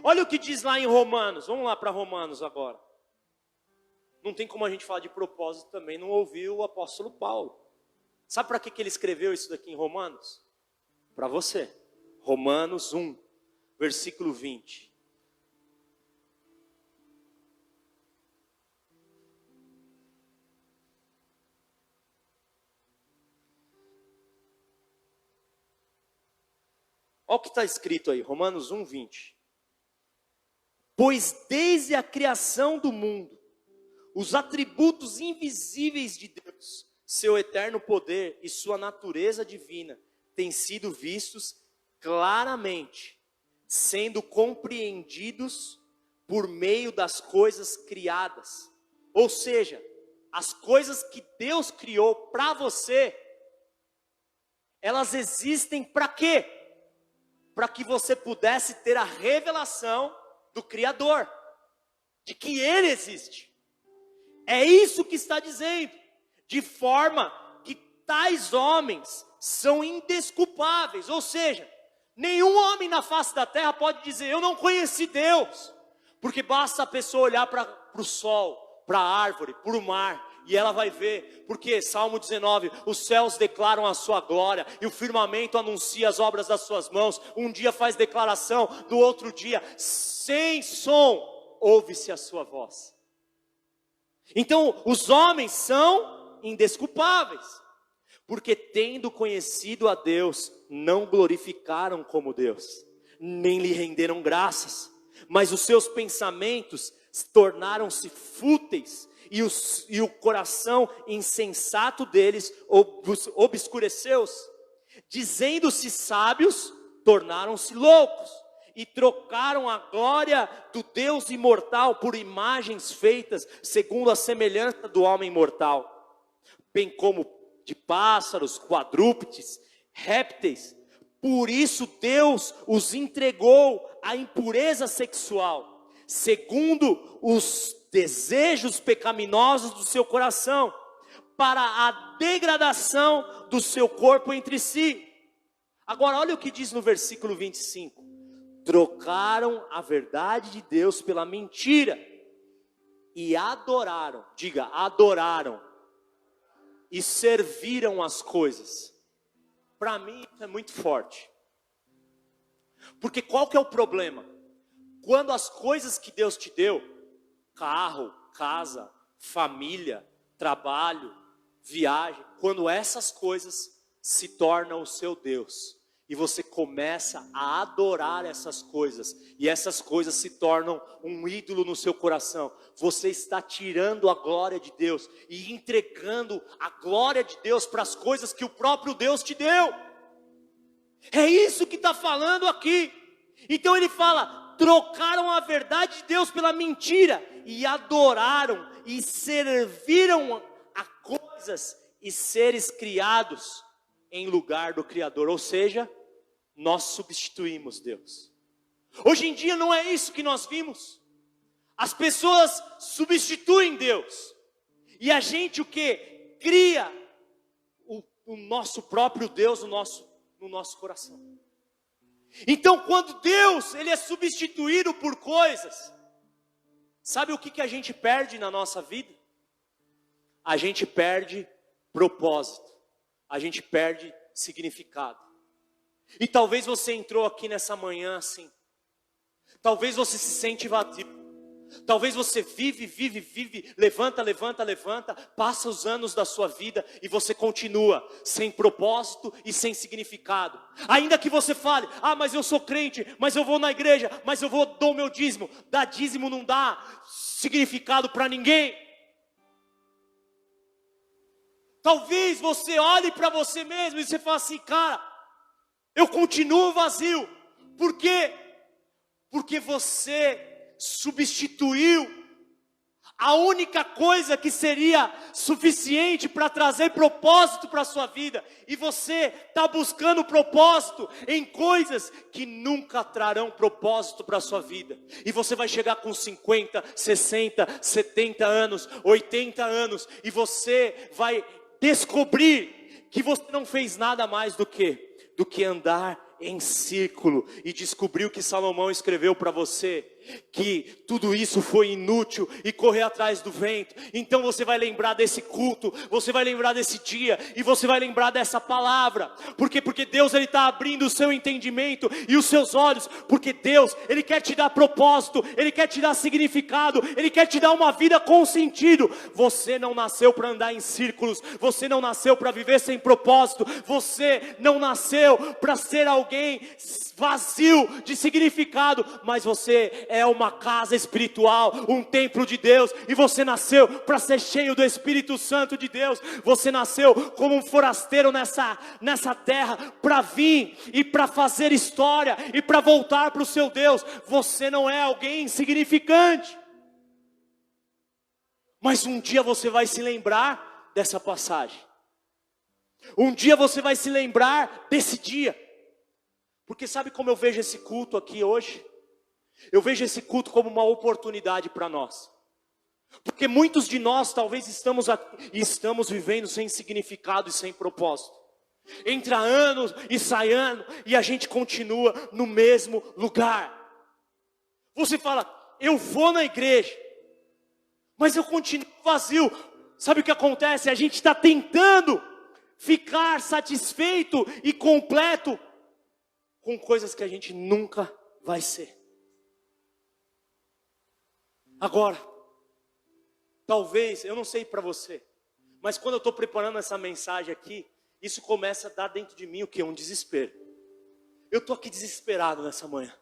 Olha o que diz lá em Romanos. Vamos lá para Romanos agora. Não tem como a gente falar de propósito também, não ouvir o apóstolo Paulo. Sabe para que ele escreveu isso daqui em Romanos? Para você. Romanos 1, versículo 20. Olha o que está escrito aí, Romanos 1, 20. Pois desde a criação do mundo, os atributos invisíveis de Deus, seu eterno poder e sua natureza divina, têm sido vistos claramente, sendo compreendidos por meio das coisas criadas. Ou seja, as coisas que Deus criou para você, elas existem para quê? Para que você pudesse ter a revelação do Criador, de que Ele existe. É isso que está dizendo, de forma que tais homens são indesculpáveis, ou seja, nenhum homem na face da terra pode dizer, eu não conheci Deus, porque basta a pessoa olhar para o sol, para a árvore, para o mar, e ela vai ver, porque Salmo 19, os céus declaram a sua glória, e o firmamento anuncia as obras das suas mãos, um dia faz declaração, do outro dia, sem som, ouve-se a sua voz. Então, os homens são indesculpáveis, porque tendo conhecido a Deus, não glorificaram como Deus, nem lhe renderam graças, mas os seus pensamentos tornaram-se fúteis, e o coração insensato deles obscureceu-se, dizendo-se sábios, tornaram-se loucos, e trocaram a glória do Deus imortal por imagens feitas segundo a semelhança do homem mortal, bem como de pássaros, quadrúpedes, répteis. Por isso Deus os entregou à impureza sexual, segundo os desejos pecaminosos do seu coração, para a degradação do seu corpo entre si. Agora olha o que diz no versículo 25. Trocaram a verdade de Deus pela mentira e adoraram, diga, adoraram e serviram as coisas. Para mim isso é muito forte. Porque qual que é o problema? Quando as coisas que Deus te deu, carro, casa, família, trabalho, viagem, quando essas coisas se tornam o seu Deus, e você começa a adorar essas coisas, e essas coisas se tornam um ídolo no seu coração, você está tirando a glória de Deus, e entregando a glória de Deus para as coisas que o próprio Deus te deu. É isso que está falando aqui. Então ele fala, trocaram a verdade de Deus pela mentira, e adoraram, e serviram a coisas e seres criados em lugar do Criador, ou seja, nós substituímos Deus. Hoje em dia não é isso que nós vimos. As pessoas substituem Deus, e a gente o que? Cria o nosso próprio Deus no nosso coração. Então quando Deus ele é substituído por coisas, sabe o que a gente perde na nossa vida? A gente perde propósito, a gente perde significado. E talvez você entrou aqui nessa manhã assim, talvez você se sente vazio, Talvez você vive, levanta, passa os anos da sua vida e você continua sem propósito e sem significado. Ainda que você fale, mas eu sou crente, mas eu vou na igreja, mas eu dou meu dízimo. Dar dízimo não dá significado para ninguém. Talvez você olhe para você mesmo e você fale assim, cara, eu continuo vazio. Por quê? Porque você substituiu a única coisa que seria suficiente para trazer propósito para a sua vida. E você está buscando propósito em coisas que nunca trarão propósito para a sua vida. E você vai chegar com 50, 60, 70 anos, 80 anos. E você vai descobrir que você não fez nada mais do que andar em círculo. E descobriu que Salomão escreveu para você que tudo isso foi inútil e correr atrás do vento. Então você vai lembrar desse culto, você vai lembrar desse dia e você vai lembrar dessa palavra. Por quê? Porque Deus está abrindo o seu entendimento e os seus olhos. Porque Deus, Ele quer te dar propósito, Ele quer te dar significado, Ele quer te dar uma vida com sentido. Você não nasceu para andar em círculos, você não nasceu para viver sem propósito, você não nasceu para ser alguém vazio de significado, mas você é uma casa espiritual, um templo de Deus, e você nasceu para ser cheio do Espírito Santo de Deus. Você nasceu como um forasteiro nessa terra, para vir e para fazer história e para voltar para o seu Deus. Você não é alguém insignificante, mas um dia você vai se lembrar dessa passagem, um dia você vai se lembrar desse dia. Porque sabe como eu vejo esse culto aqui hoje? Eu vejo esse culto como uma oportunidade para nós. Porque muitos de nós talvez estamos vivendo sem significado e sem propósito. Entra anos e sai ano e a gente continua no mesmo lugar. Você fala, eu vou na igreja, mas eu continuo vazio. Sabe o que acontece? A gente está tentando ficar satisfeito e completo com coisas que a gente nunca vai ser. Agora, talvez, eu não sei para você, mas quando eu estou preparando essa mensagem aqui, isso começa a dar dentro de mim o quê? Um desespero. Eu estou aqui desesperado nessa manhã.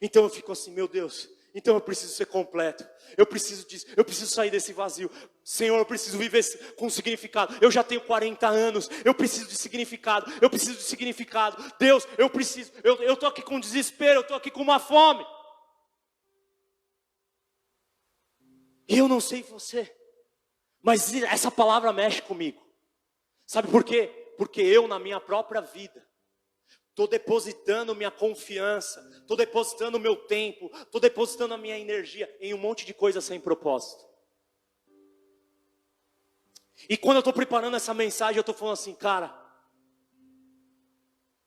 Então eu fico assim, meu Deus, então eu preciso ser completo. Eu preciso disso, eu preciso sair desse vazio. Senhor, eu preciso viver com significado. Eu já tenho 40 anos, eu preciso de significado. Eu preciso de significado. Deus, eu preciso, eu estou aqui com desespero, eu estou aqui com uma fome. E eu não sei você, mas essa palavra mexe comigo. Sabe por quê? Porque eu na minha própria vida estou depositando minha confiança, estou depositando o meu tempo, estou depositando a minha energia em um monte de coisa sem propósito. E quando eu estou preparando essa mensagem, eu estou falando assim, cara,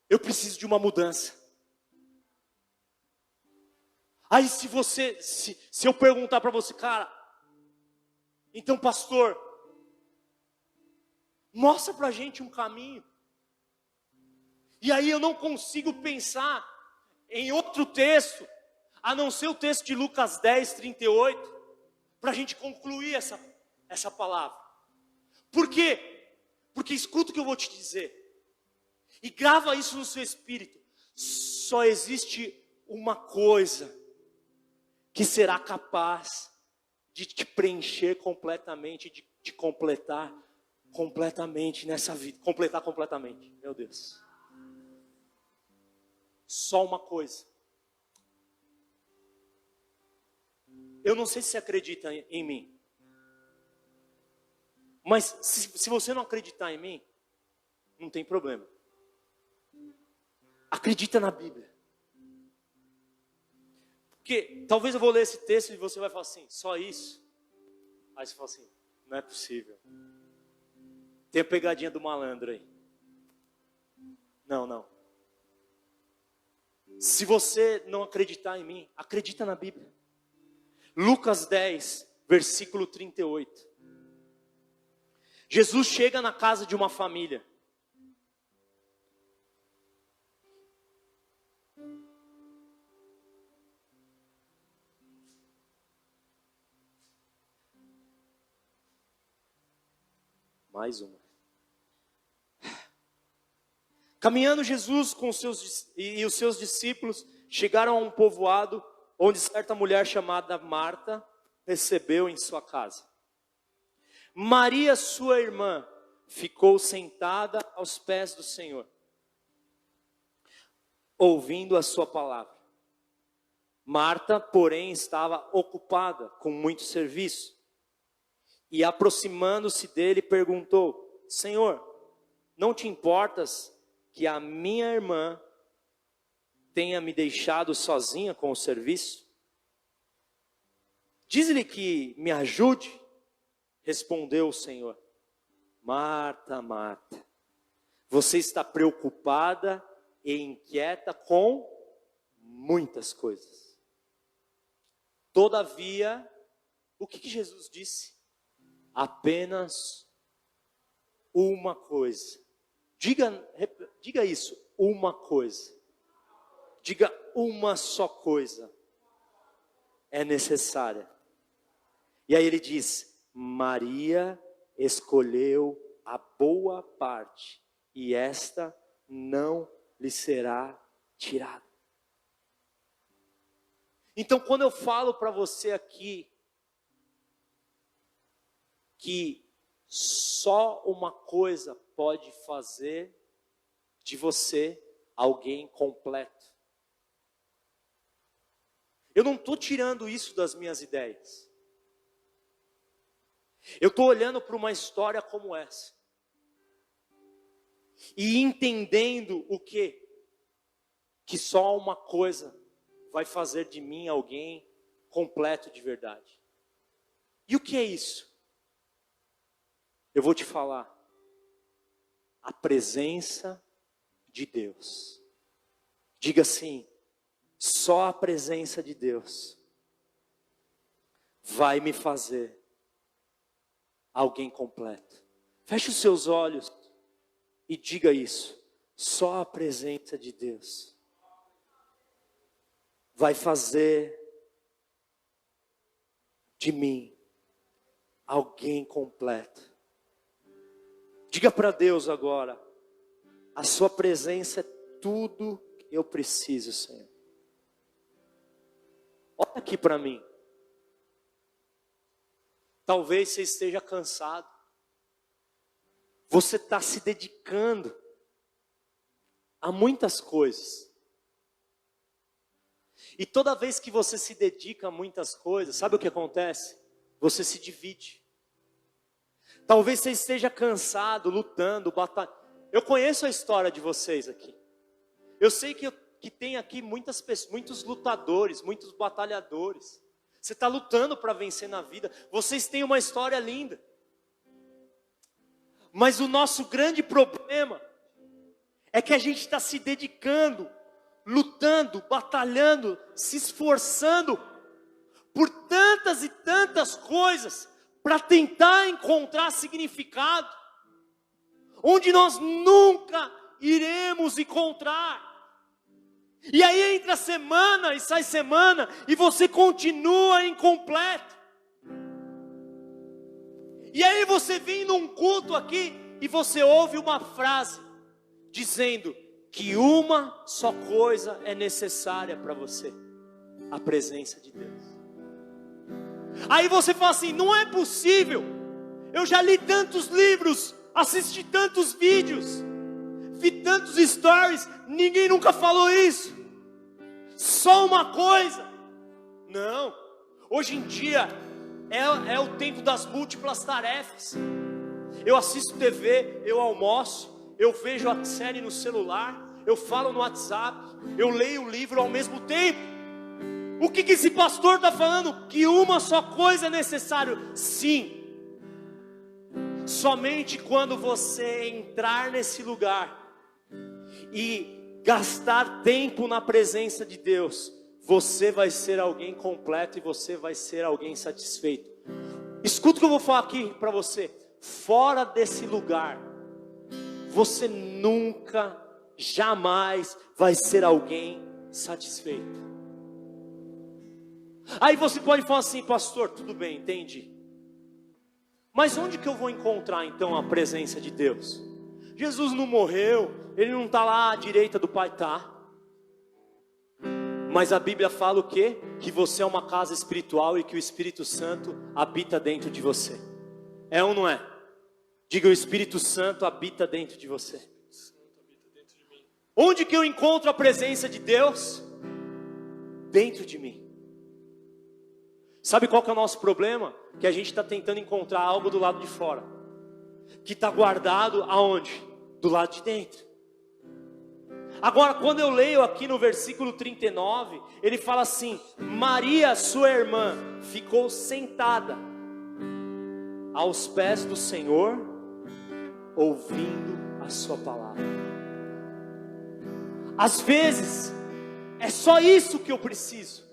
eu preciso de uma mudança. Aí se eu perguntar para você, cara, então pastor, mostra pra gente um caminho. E aí eu não consigo pensar em outro texto, a não ser o texto de Lucas 10, 38, para a gente concluir essa palavra. Por quê? Porque escuta o que eu vou te dizer, e grava isso no seu espírito. Só existe uma coisa que será capaz de te preencher completamente, de te completar completamente nessa vida. Completar completamente, meu Deus. Só uma coisa. Eu não sei se você acredita em mim, mas se você não acreditar em mim, não tem problema. Acredita na Bíblia. Porque talvez eu vou ler esse texto e você vai falar assim, só isso? Aí você fala assim, não é possível. Tem a pegadinha do malandro aí. Não. Se você não acreditar em mim, acredita na Bíblia. Lucas 10, versículo 38. Jesus chega na casa de uma família. Mais uma. Caminhando Jesus com os seus discípulos chegaram a um povoado onde certa mulher chamada Marta recebeu em sua casa. Maria, sua irmã, ficou sentada aos pés do Senhor, ouvindo a sua palavra. Marta, porém, estava ocupada com muito serviço. E aproximando-se dele, perguntou: Senhor, não te importas que a minha irmã tenha me deixado sozinha com o serviço? Diz-lhe que me ajude. Respondeu o Senhor: Marta, Marta, você está preocupada e inquieta com muitas coisas. Todavia, o que Jesus disse? Apenas uma coisa. Diga isso, uma coisa. Diga, uma só coisa é necessária. E aí ele diz: Maria escolheu a boa parte, e esta não lhe será tirada. Então, quando eu falo para você aqui que só uma coisa pode fazer de você alguém completo, eu não estou tirando isso das minhas ideias. Eu estou olhando para uma história como essa e entendendo o quê? Que só uma coisa vai fazer de mim alguém completo de verdade. E o que é isso? Eu vou te falar. A presença de Deus. Diga assim: só a presença de Deus vai me fazer alguém completo. Feche os seus olhos e diga isso. Só a presença de Deus vai fazer de mim alguém completo. Diga para Deus agora: a sua presença é tudo que eu preciso, Senhor. Olha aqui para mim. Talvez você esteja cansado. Você está se dedicando a muitas coisas. E toda vez que você se dedica a muitas coisas, sabe o que acontece? Você se divide. Talvez você esteja cansado, lutando, batalhando. Eu conheço a história de vocês aqui. Eu sei que tem aqui muitos lutadores, muitos batalhadores. Você está lutando para vencer na vida. Vocês têm uma história linda. Mas o nosso grande problema é que a gente está se dedicando, lutando, batalhando, se esforçando por tantas e tantas coisas para tentar encontrar significado, onde nós nunca iremos encontrar. E aí entra semana e sai semana e você continua incompleto. E aí você vem num culto aqui e você ouve uma frase dizendo que uma só coisa é necessária para você: a presença de Deus. Aí você fala assim: não é possível, eu já li tantos livros, assisti tantos vídeos, vi tantos stories, ninguém nunca falou isso. Só uma coisa. Não, hoje em dia é o tempo das múltiplas tarefas. Eu assisto TV, eu almoço, eu vejo a série no celular, eu falo no WhatsApp, eu leio o livro ao mesmo tempo. O que esse pastor está falando? Que uma só coisa é necessário. Sim. Somente quando você entrar nesse lugar e gastar tempo na presença de Deus, você vai ser alguém completo e você vai ser alguém satisfeito. Escuta o que eu vou falar aqui para você. Fora desse lugar, você nunca, jamais vai ser alguém satisfeito. Aí você pode falar assim: pastor, tudo bem, entendi. Mas onde que eu vou encontrar então a presença de Deus? Jesus não morreu, Ele não está lá à direita do Pai, tá? Mas a Bíblia fala o quê? Que você é uma casa espiritual e que o Espírito Santo habita dentro de você. É ou não é? Diga, o Espírito Santo habita dentro de você. Onde que eu encontro a presença de Deus? Dentro de mim. Sabe qual que é o nosso problema? Que a gente está tentando encontrar algo do lado de fora, que está guardado aonde? Do lado de dentro. Agora, quando eu leio aqui no versículo 39, ele fala assim: Maria, sua irmã, ficou sentada aos pés do Senhor, ouvindo a sua palavra. Às vezes, é só isso que eu preciso.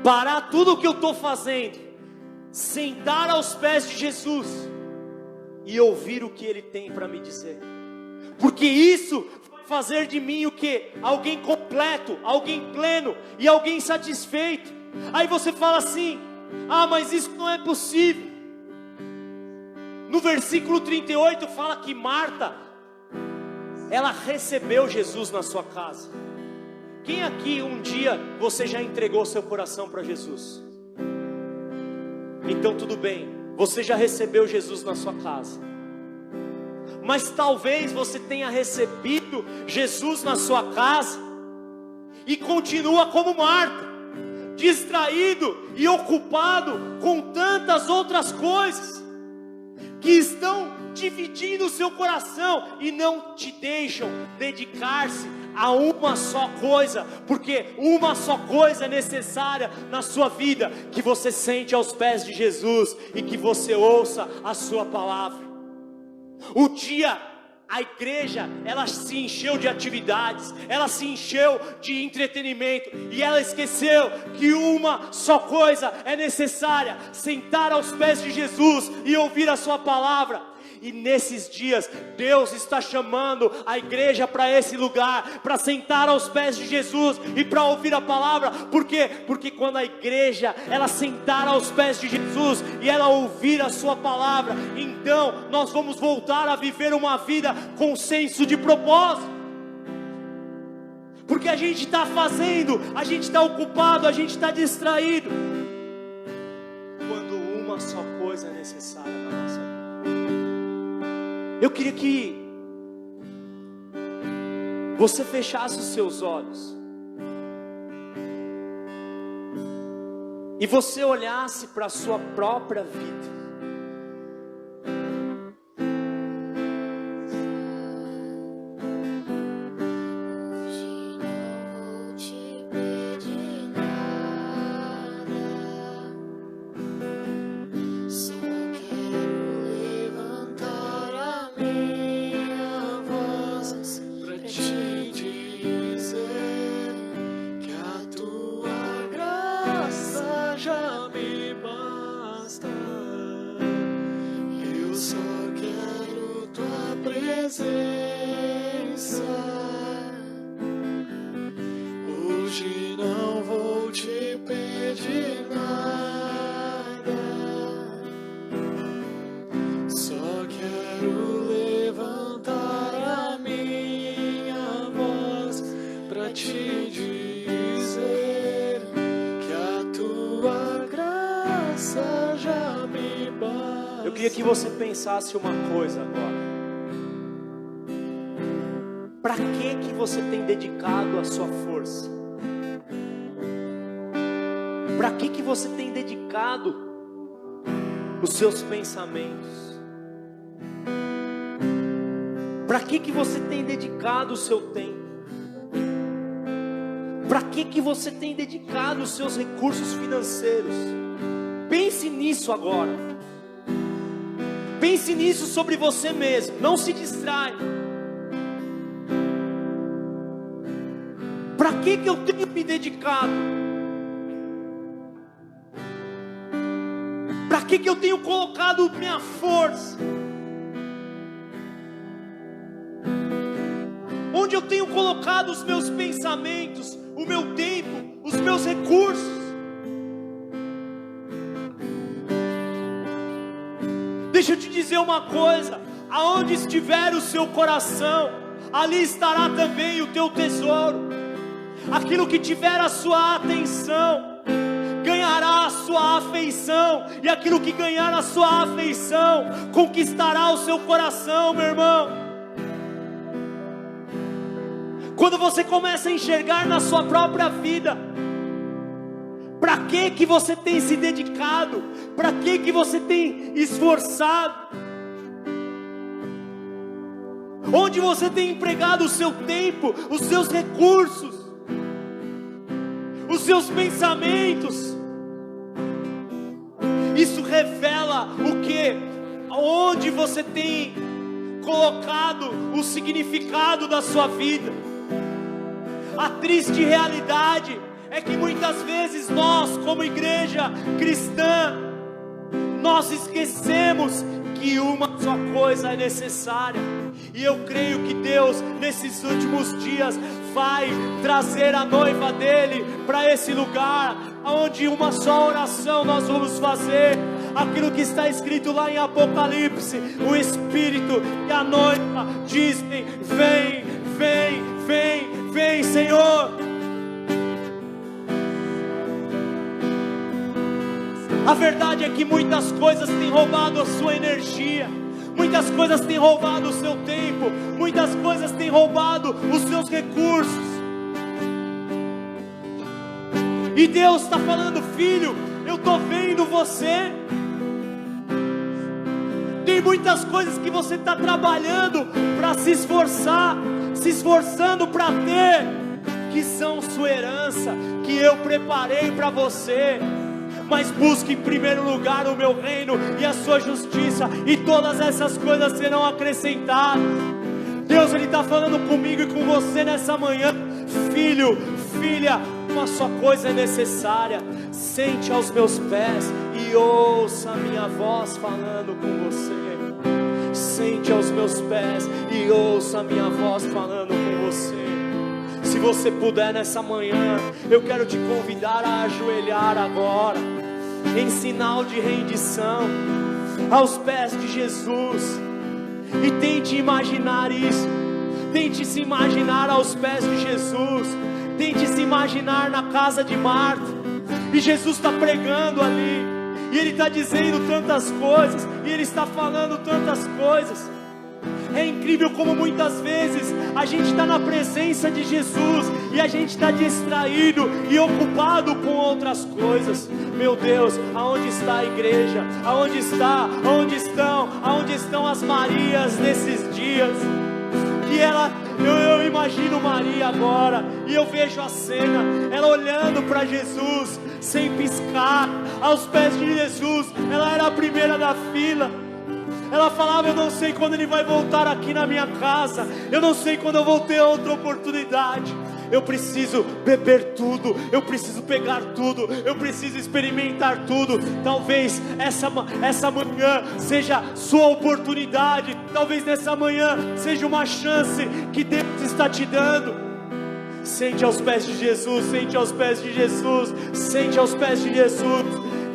Parar tudo o que eu estou fazendo, sentar aos pés de Jesus e ouvir o que Ele tem para me dizer. Porque isso vai fazer de mim o quê? Alguém completo, alguém pleno e alguém satisfeito. Aí você fala assim: ah, mas isso não é possível. No versículo 38 fala que Marta, ela recebeu Jesus na sua casa. Quem aqui um dia você já entregou seu coração para Jesus? Então tudo bem, você já recebeu Jesus na sua casa. Mas talvez você tenha recebido Jesus na sua casa e continua como Marta, distraído e ocupado com tantas outras coisas que estão dividindo o seu coração e não te deixam dedicar-se a uma só coisa, porque uma só coisa é necessária na sua vida: que você sente aos pés de Jesus e que você ouça a sua palavra. Um dia a igreja, ela se encheu de atividades, ela se encheu de entretenimento, e ela esqueceu que uma só coisa é necessária: sentar aos pés de Jesus e ouvir a sua palavra. E nesses dias, Deus está chamando a igreja para esse lugar, para sentar aos pés de Jesus e para ouvir a palavra. Por quê? Porque quando a igreja, ela sentar aos pés de Jesus e ela ouvir a sua palavra, então nós vamos voltar a viver uma vida com senso de propósito. Porque a gente está fazendo, a gente está ocupado, a gente está distraído, quando uma só coisa é necessária na nossa vida. Eu queria que você fechasse os seus olhos e você olhasse para a sua própria vida. Hoje não vou te pedir nada, só quero levantar a minha voz pra te dizer que a tua graça já me basta. Eu queria que você pensasse uma coisa agora. Para que você tem dedicado a sua força? Para que você tem dedicado os seus pensamentos? Para que você tem dedicado o seu tempo? Para que você tem dedicado os seus recursos financeiros? Pense nisso agora. Pense nisso sobre você mesmo. Não se distraia. Para que eu tenho me dedicado? Para que eu tenho colocado minha força? Onde eu tenho colocado os meus pensamentos, o meu tempo, os meus recursos? Deixa eu te dizer uma coisa: aonde estiver o seu coração, ali estará também o teu tesouro. Aquilo que tiver a sua atenção ganhará a sua afeição, e aquilo que ganhar a sua afeição conquistará o seu coração, meu irmão. Quando você começa a enxergar na sua própria vida, para que você tem se dedicado, para que você tem esforçado, onde você tem empregado o seu tempo, os seus recursos, os seus pensamentos, isso revela o que? Onde você tem colocado o significado da sua vida. A triste realidade é que muitas vezes nós, como igreja cristã, nós esquecemos que uma só coisa é necessária. E eu creio que Deus, nesses últimos dias, vai trazer a noiva dele para esse lugar, onde uma só oração nós vamos fazer. Aquilo que está escrito lá em Apocalipse: o Espírito e a noiva dizem: vem, vem, vem, vem, Senhor. A verdade é que muitas coisas têm roubado a sua energia, muitas coisas têm roubado o seu tempo, muitas coisas têm roubado os seus recursos. E Deus está falando: filho, eu estou vendo você. Tem muitas coisas que você está trabalhando para se esforçar, se esforçando para ter, que são sua herança, que eu preparei para você. Mas busque em primeiro lugar o meu reino e a sua justiça, e todas essas coisas serão acrescentadas. Deus, Ele está falando comigo e com você nessa manhã: filho, filha, uma só coisa é necessária. Sente aos meus pés e ouça a minha voz falando com você. Sente aos meus pés e ouça a minha voz falando com você. Se você puder nessa manhã, eu quero te convidar a ajoelhar agora, em sinal de rendição, aos pés de Jesus. E tente imaginar isso. Tente se imaginar aos pés de Jesus. Tente se imaginar na casa de Marta, e Jesus está pregando ali, e Ele está dizendo tantas coisas, e Ele está falando tantas coisas. É incrível como muitas vezes a gente está na presença de Jesus e a gente está distraído e ocupado com outras coisas. Meu Deus, aonde está a igreja? Aonde está? Aonde estão as Marias nesses dias? Que eu imagino Maria agora, e eu vejo a cena, ela olhando para Jesus, sem piscar, aos pés de Jesus. Ela era a primeira da fila. Ela falava: eu não sei quando Ele vai voltar aqui na minha casa, eu não sei quando eu vou ter outra oportunidade. Eu preciso beber tudo, eu preciso pegar tudo, eu preciso experimentar tudo. Talvez essa manhã seja sua oportunidade. Talvez nessa manhã seja uma chance que Deus está te dando. Sente aos pés de Jesus, sente aos pés de Jesus, sente aos pés de Jesus,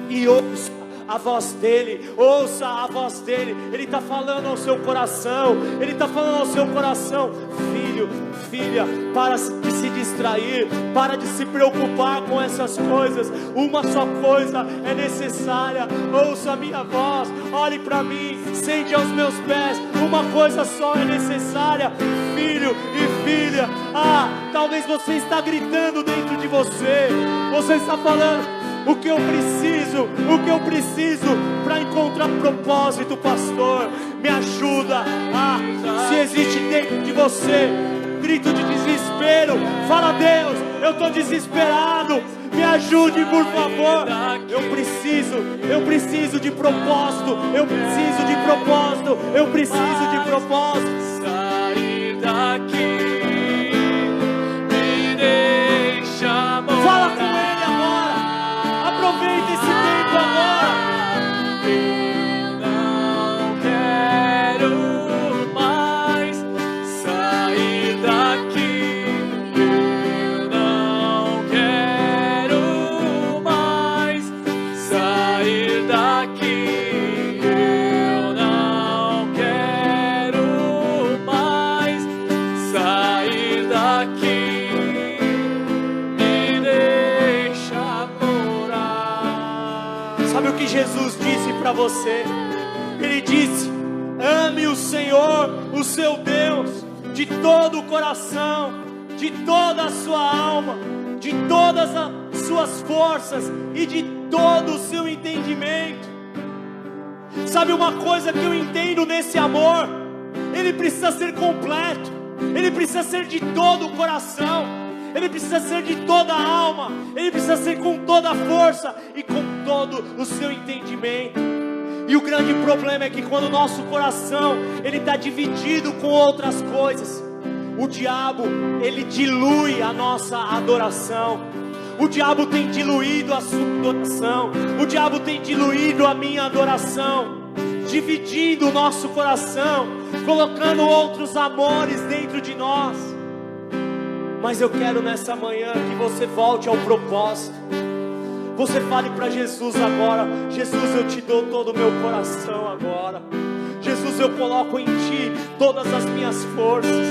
e ouça a voz dele, ouça a voz dele. Ele está falando ao seu coração, Ele está falando ao seu coração: filho, filha, para de se distrair, para de se preocupar com essas coisas. Uma só coisa é necessária. Ouça a minha voz, olhe para mim, sente aos meus pés. Uma coisa só é necessária, filho e filha. Talvez você está gritando dentro de você, você está falando: o que eu preciso para encontrar propósito, pastor? Me ajuda. Se existe dentro de você um grito de desespero, fala: Deus, eu estou desesperado, me ajude, por favor. Eu preciso de propósito, eu preciso de propósito, eu preciso de propósito. Sair daqui, me deixa morar. Fala com Ele agora. Aproveita esse tempo agora. Eu não quero mais sair daqui. Eu não quero mais sair daqui. Eu não daqui, me deixa morar. Sabe o que Jesus disse para você? Ele disse: ame o Senhor, o seu Deus, de todo o coração, de toda a sua alma, de todas as suas forças e de todo o seu entendimento. Sabe uma coisa que eu entendo nesse amor? Ele precisa ser completo, ele precisa ser de todo o coração, ele precisa ser de toda a alma, ele precisa ser com toda a força e com todo o seu entendimento. E o grande problema é que quando o nosso coração ele está dividido com outras coisas, o diabo ele dilui a nossa adoração. O diabo tem diluído a sua adoração, o diabo tem diluído a minha adoração, dividindo o nosso coração, colocando outros amores dentro de nós. Mas eu quero nessa manhã que você volte ao propósito. Você fale para Jesus agora: Jesus, eu te dou todo o meu coração agora. Jesus, eu coloco em Ti todas as minhas forças.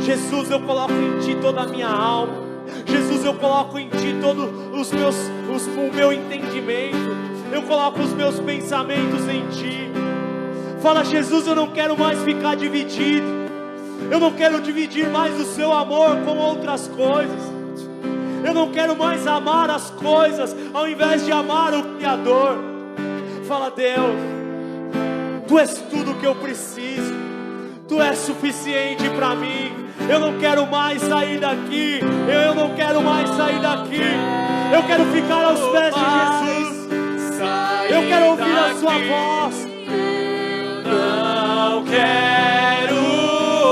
Jesus, eu coloco em Ti toda a minha alma. Jesus, eu coloco em Ti todo o meu entendimento. Eu coloco os meus pensamentos em Ti. Fala: Jesus, eu não quero mais ficar dividido. Eu não quero dividir mais o Seu amor com outras coisas. Eu não quero mais amar as coisas ao invés de amar o Criador. Fala: Deus, Tu és tudo que eu preciso. Tu és suficiente para mim. Eu não quero mais sair daqui. Eu não quero mais sair daqui. Eu quero ficar aos pés de Jesus. Eu quero ouvir a Sua voz. Não quero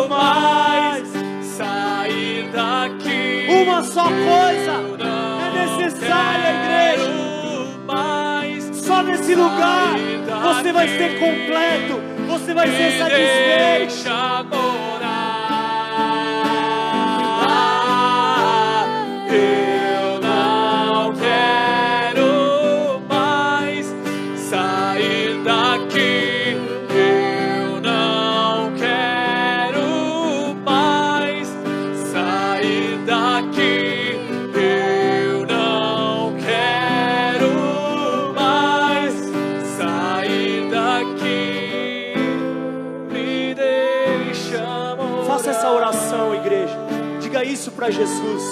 mais sair daqui. Uma só coisa é necessária, igreja. Só nesse lugar você vai ser completo. Você vai ser satisfeito. Deixa morar. Eu não quero mais sair daqui. Eu não quero mais sair daqui. Eu não quero mais sair daqui. Faça essa oração, igreja. Diga isso para Jesus.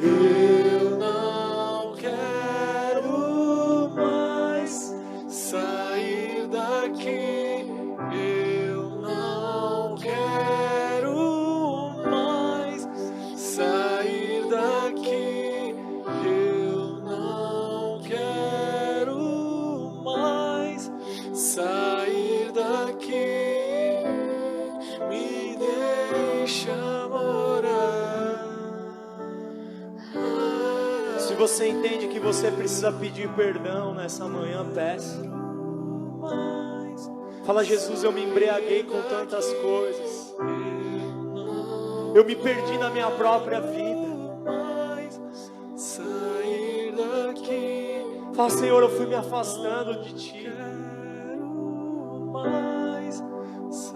Eu não quero mais sair daqui. Eu não quero mais sair daqui. Eu não quero mais sair daqui. Me deixa morar. Se você entende que você precisa pedir perdão nessa manhã, peça. Fala: Jesus, eu me embriaguei com tantas coisas. Eu me perdi na minha própria vida. Fala: Senhor, eu fui me afastando de Ti.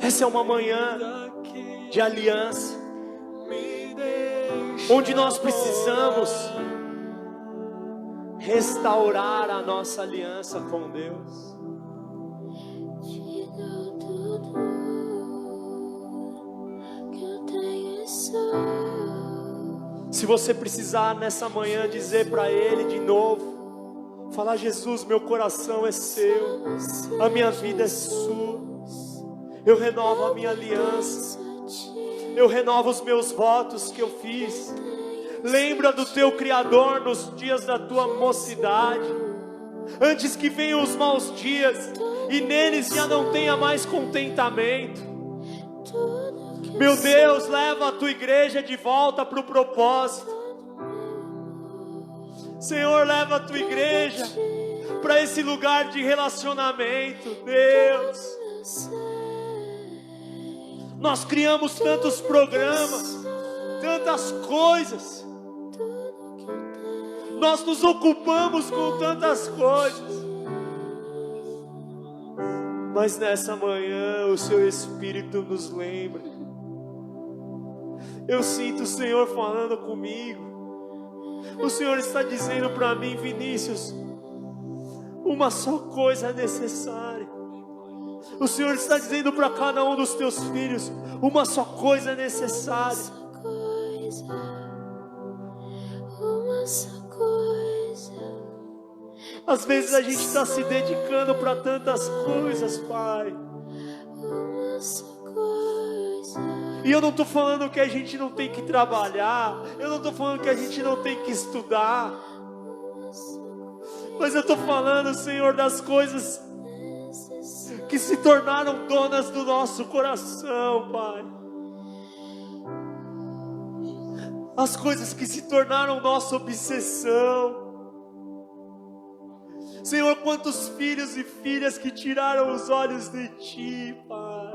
Essa é uma manhã de aliança, onde nós precisamos restaurar a nossa aliança com Deus. Te dou tudo que eu tenho, só. Se você precisar nessa manhã dizer para Ele de novo, falar: Jesus, meu coração é Seu, a minha vida é Sua. Eu renovo a minha aliança. Eu renovo os meus votos que eu fiz. Lembra do teu Criador nos dias da tua mocidade, antes que venham os maus dias e neles já não tenha mais contentamento. Meu Deus, leva a tua igreja de volta para o propósito. Senhor, leva a tua igreja para esse lugar de relacionamento. Deus, nós criamos tantos programas, tantas coisas, nós nos ocupamos com tantas coisas, mas nessa manhã o Seu Espírito nos lembra Eu sinto o Senhor falando comigo. O Senhor está dizendo para mim, Vinícius, uma só coisa é necessária. O Senhor está dizendo para cada um dos teus filhos, uma só coisa é necessária. Uma só coisa. Às vezes a gente está se dedicando para tantas coisas, Pai. Uma só coisa. E eu não estou falando que a gente não tem que trabalhar. Eu não estou falando que a gente não tem que estudar. Mas eu estou falando, Senhor, das coisas que se tornaram donas do nosso coração, Pai. As coisas que se tornaram nossa obsessão. Senhor, quantos filhos e filhas que tiraram os olhos de Ti, Pai.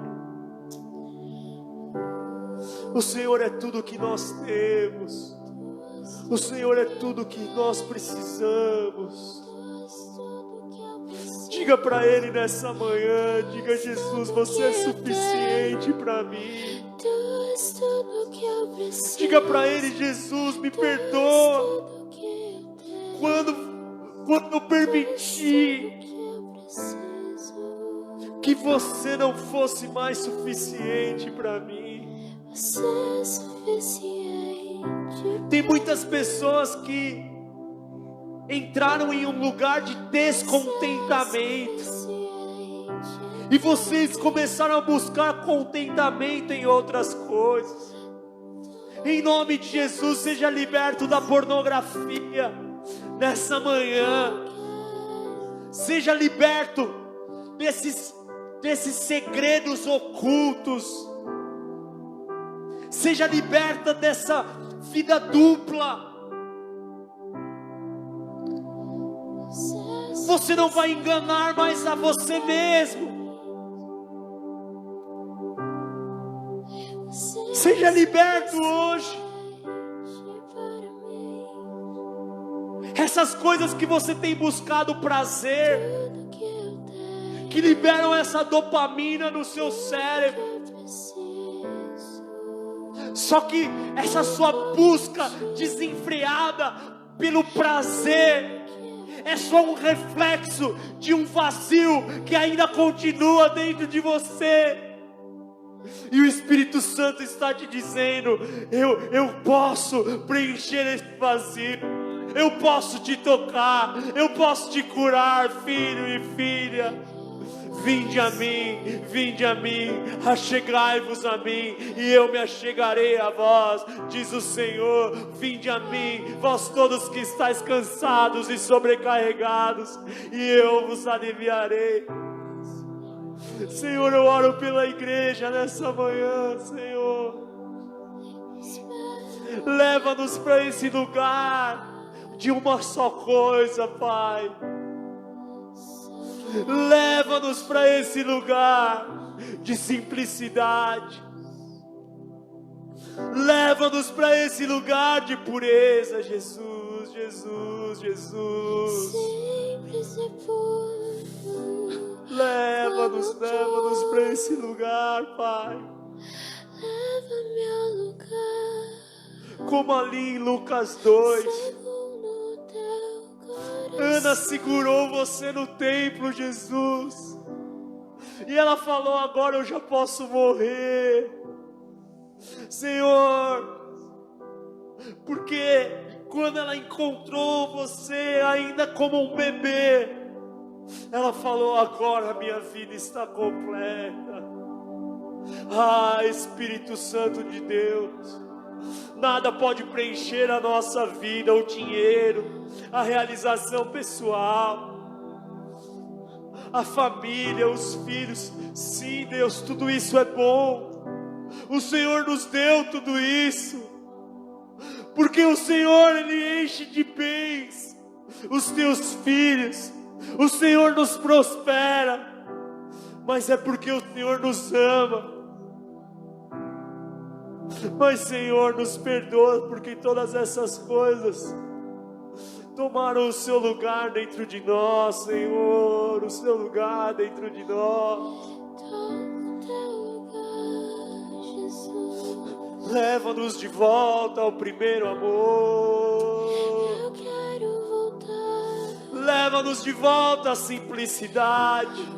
O Senhor é tudo que nós temos. O Senhor é tudo que nós precisamos. Diga para Ele nessa manhã, diga: Jesus, você é suficiente para mim. Tu és tudo que eu preciso. Diga para Ele: Jesus, me perdoa Tudo que eu tenho. quando eu permiti Que eu preciso. que você não fosse mais suficiente para mim. Você é suficiente. Tem muitas pessoas que entraram em um lugar de descontentamento. E vocês começaram a buscar contentamento em outras coisas. Em nome de Jesus, seja liberto da pornografia nessa manhã. Seja liberto desses segredos ocultos. Seja liberta dessa vida dupla. Você não vai enganar mais a você mesmo. Seja liberto hoje. Essas coisas que você tem buscado prazer, que liberam essa dopamina no seu cérebro. Só que essa sua busca desenfreada pelo prazer é só um reflexo de um vazio que ainda continua dentro de você. E o Espírito Santo está te dizendo: eu posso preencher esse vazio. Eu posso te tocar. Eu posso te curar, filho e filha. Vinde a mim, achegai-vos a mim, e eu me achegarei a vós, diz o Senhor. Vinde a mim, vós todos que estáis cansados e sobrecarregados, e eu vos aliviarei. Senhor, eu oro pela igreja nessa manhã, Senhor. Leva-nos para esse lugar de uma só coisa, Pai. Leva-nos para esse lugar de simplicidade. Leva-nos para esse lugar de pureza, Jesus, Jesus, Jesus. Simples e puro. Leva-nos para esse lugar, Pai. Leva-me ao lugar. Como ali em Lucas 2. Segundo teu coração. Ana segurou você no templo, Jesus. E ela falou: agora eu já posso morrer, Senhor. Porque quando ela encontrou você ainda como um bebê, ela falou: agora a minha vida está completa. Ah, Espírito Santo de Deus, nada pode preencher a nossa vida: o dinheiro, a realização pessoal, a família, os filhos. Sim, Deus, tudo isso é bom. O Senhor nos deu tudo isso, porque o Senhor, Ele enche de bens os teus filhos. O Senhor nos prospera, mas é porque o Senhor nos ama. Mas, Senhor, nos perdoa, porque todas essas coisas tomaram o seu lugar dentro de nós, Senhor. O seu lugar dentro de nós. Toma teu lugar, Jesus. Leva-nos de volta ao primeiro amor. Eu quero voltar. Leva-nos de volta à simplicidade.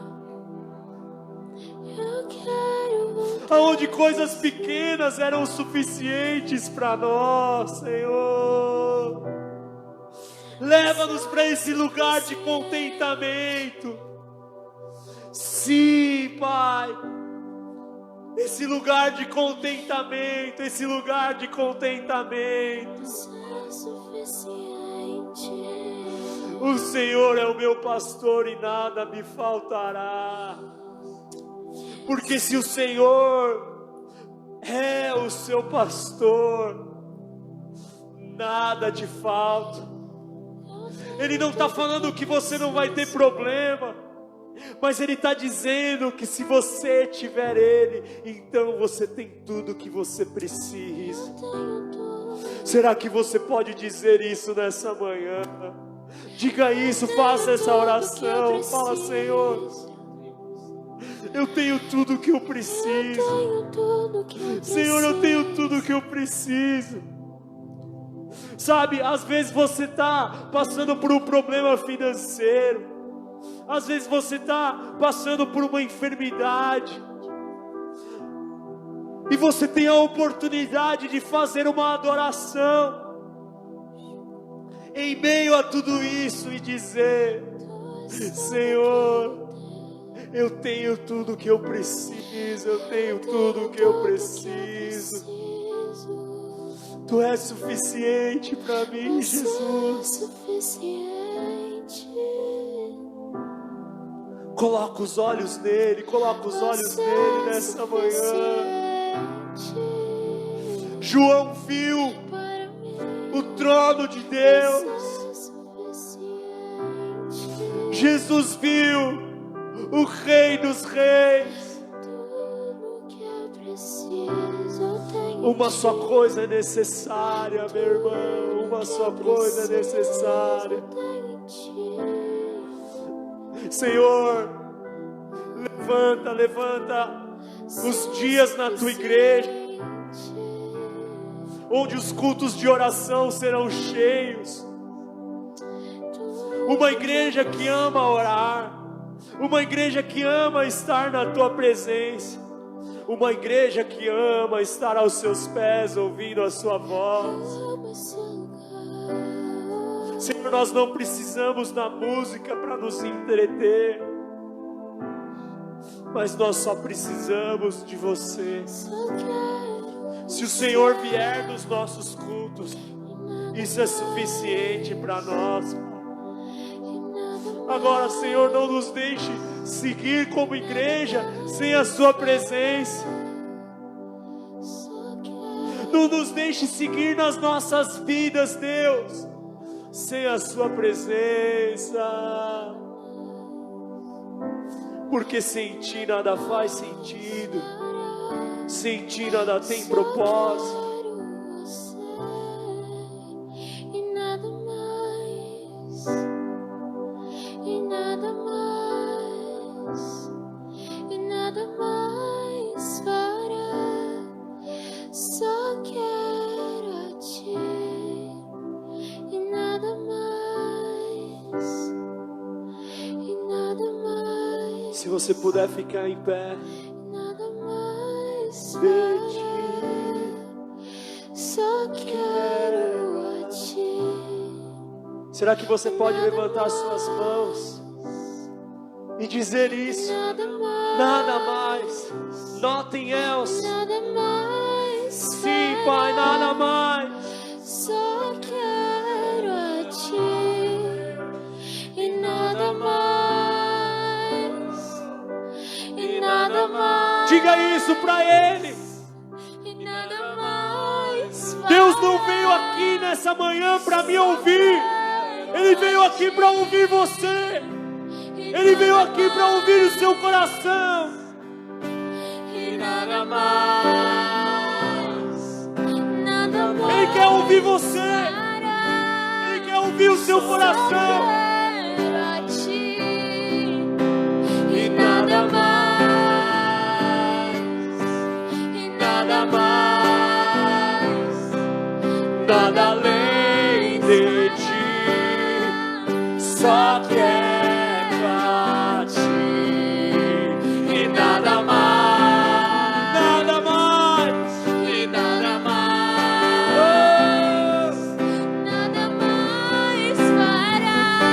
Eu quero voltar. Aonde coisas pequenas eram suficientes para nós, Senhor. Leva-nos para esse lugar de contentamento. Sim, Pai. Esse lugar de contentamento, esse lugar de contentamento. Você é suficiente. O Senhor é o meu pastor e nada me faltará. Porque se o Senhor é o seu pastor, nada te falta. Ele não está falando que você não vai ter problema, mas Ele está dizendo que se você tiver Ele, então você tem tudo que você precisa. Tenho tudo. Será que você pode dizer isso nessa manhã? Diga isso, faça essa oração. Fala, Senhor, eu tenho tudo o que eu preciso. Tenho tudo que eu Senhor, eu tenho tudo o que eu preciso. Sabe, às vezes você está passando por um problema financeiro. Às vezes você está passando por uma enfermidade. E você tem a oportunidade de fazer uma adoração em meio a tudo isso e dizer: Senhor, eu tenho tudo o que eu preciso, eu tenho tudo o que eu preciso. Tu és suficiente para mim, Jesus. Suficiente. Coloca os olhos nele, coloca os olhos nele nessa manhã. João viu Para mim, o trono de Deus. é suficiente. Jesus viu o Rei dos Reis. Tudo que eu preciso, eu tenho. Uma só coisa é necessária, meu irmão. Uma só coisa é necessária. Eu tenho em ti. Senhor, levanta os dias na tua igreja, onde os cultos de oração serão cheios. Uma igreja que ama orar, uma igreja que ama estar na tua presença, uma igreja que ama estar aos seus pés ouvindo a sua voz. Amo esse lugar. Senhor, nós não precisamos da música para nos entreter, mas nós só precisamos de você. Só quero. Se o Senhor vier nos nossos cultos, isso é suficiente para nós. Agora, Senhor, não nos deixe seguir como igreja sem a sua presença. Não nos deixe seguir nas nossas vidas, Deus, sem a sua presença. Porque sem ti nada faz sentido. Sem ti nada tem propósito. E nada mais, e nada mais, e nada mais fará. Só quero a ti, e nada mais, e nada mais, Se você puder ficar em pé, nada mais verde. fará. Só quero a ti. Será que você pode levantar suas mãos e dizer isso? Nada mais, Nada mais, nothing else. nada mais. Sim, Pai, nada mais. Só quero a ti e nada mais, e nada mais, Diga isso para Ele. e nada mais. Deus não veio aqui nessa manhã para me ouvir. Ele veio aqui para ouvir você. Ele veio aqui para ouvir o seu coração. E nada mais, nada mais. Ele quer ouvir você. Ele quer ouvir o seu coração. Quero a ti e nada mais, e nada mais, nada além de ti. Só quero a ti e nada mais, nada mais e nada mais. Nada mais farás.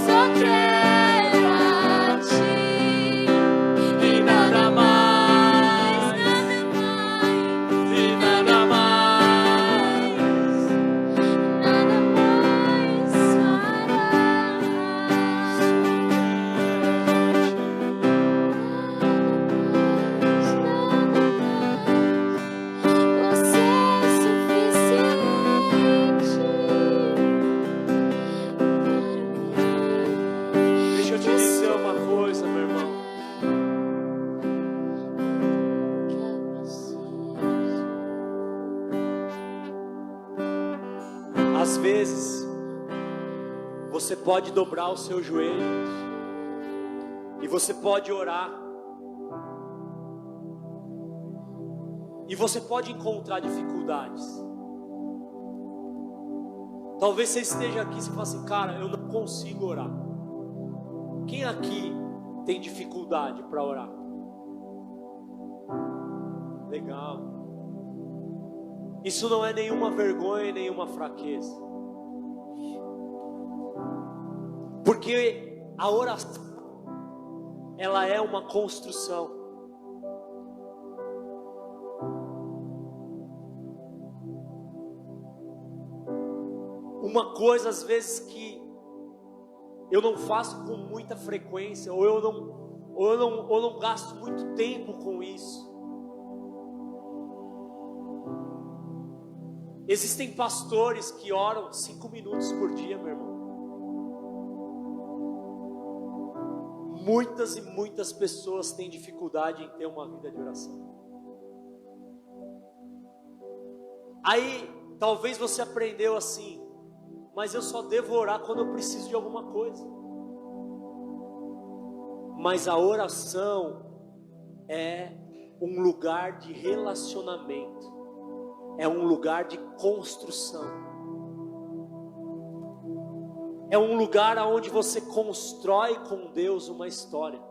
Só quero a ti E nada mais, nada mais. e nada mais. Nada mais você é suficiente Deixa eu te dizer uma coisa, meu irmão. que eu preciso. Às vezes, você pode dobrar o seu joelho e você pode orar. E você pode encontrar dificuldades. Talvez você esteja aqui e você fale assim, cara, eu não consigo orar. Quem aqui tem dificuldade para orar? Legal. Isso não é nenhuma vergonha, nenhuma fraqueza. Porque a oração, ela é uma construção. Uma coisa às vezes que eu não faço com muita frequência, ou eu não gasto muito tempo com isso. Existem pastores que oram 5 minutos por dia, meu irmão. Muitas e muitas pessoas têm dificuldade em ter uma vida de oração. Aí, talvez você aprendeu assim, mas eu só devo orar quando eu preciso de alguma coisa. Mas a oração é um lugar de relacionamento, é um lugar de construção, é um lugar onde você constrói com Deus uma história.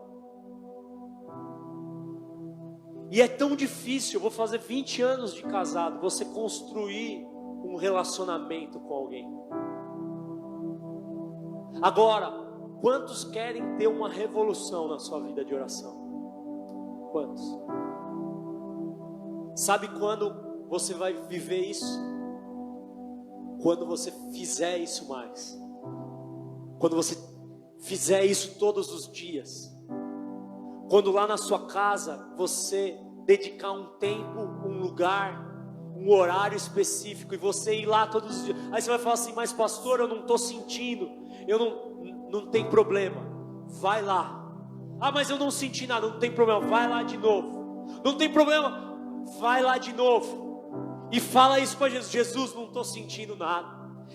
E é tão difícil, eu vou fazer 20 anos de casado, você construir um relacionamento com alguém. Agora, quantos querem ter uma revolução na sua vida de oração? Quantos? Sabe quando você vai viver isso? Quando você fizer isso mais. Quando você fizer isso todos os dias. Quando lá na sua casa você dedicar um tempo, um lugar, um horário específico e você ir lá todos os dias. Aí você vai falar assim, mas pastor, eu não estou sentindo, não tem problema, vai lá. Ah, mas eu não senti nada, não tem problema, vai lá de novo. Não tem problema, vai lá de novo. E fala isso para Jesus, Jesus, não estou sentindo nada,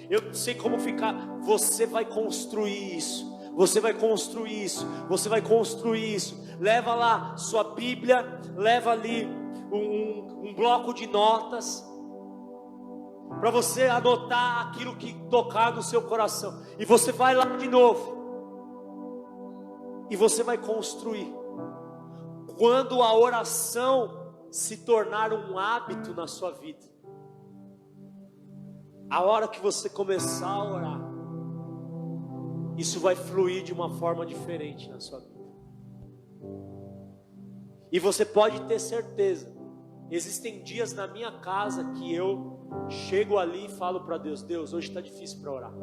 eu não sei como ficar. Você vai construir isso. Você vai construir isso, você vai construir isso. Leva lá sua Bíblia, leva ali um bloco de notas, para você anotar aquilo que tocar no seu coração. E você vai lá de novo, e você vai construir. Quando a oração se tornar um hábito na sua vida, a hora que você começar a orar, isso vai fluir de uma forma diferente na sua vida. E você pode ter certeza, existem dias na minha casa que eu chego ali e falo para Deus, Deus, hoje está difícil para orar.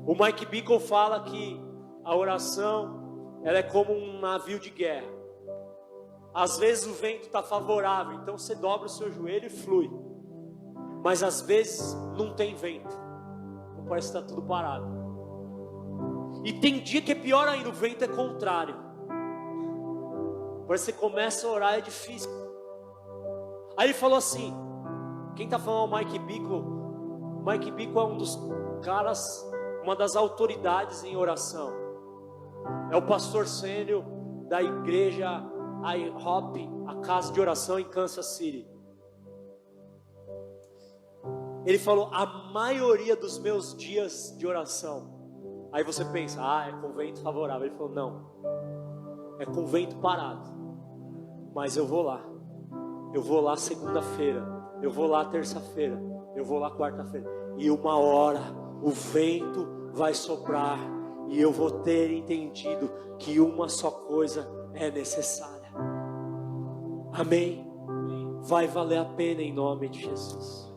O Mike Bickle fala que a oração, ela é como um navio de guerra. Às vezes o vento está favorável, então você dobra o seu joelho e flui. Mas às vezes não tem vento, então parece que está tudo parado. E tem dia que é pior ainda, o vento é contrário. Parece que você começa a orar, é difícil. Aí ele falou assim, quem está falando é o Mike Bickle. Mike Bickle é um dos caras, uma das autoridades em oração. É o pastor sênior da igreja IHOP, a casa de oração em Kansas City. Ele falou, a maioria dos meus dias de oração. Aí você pensa, é com vento favorável. Ele falou, não, é com vento parado. Mas eu vou lá. Eu vou lá segunda-feira. Eu vou lá terça-feira. Eu vou lá quarta-feira. E uma hora o vento vai soprar. E eu vou ter entendido que uma só coisa é necessária. Amém? Vai valer a pena em nome de Jesus.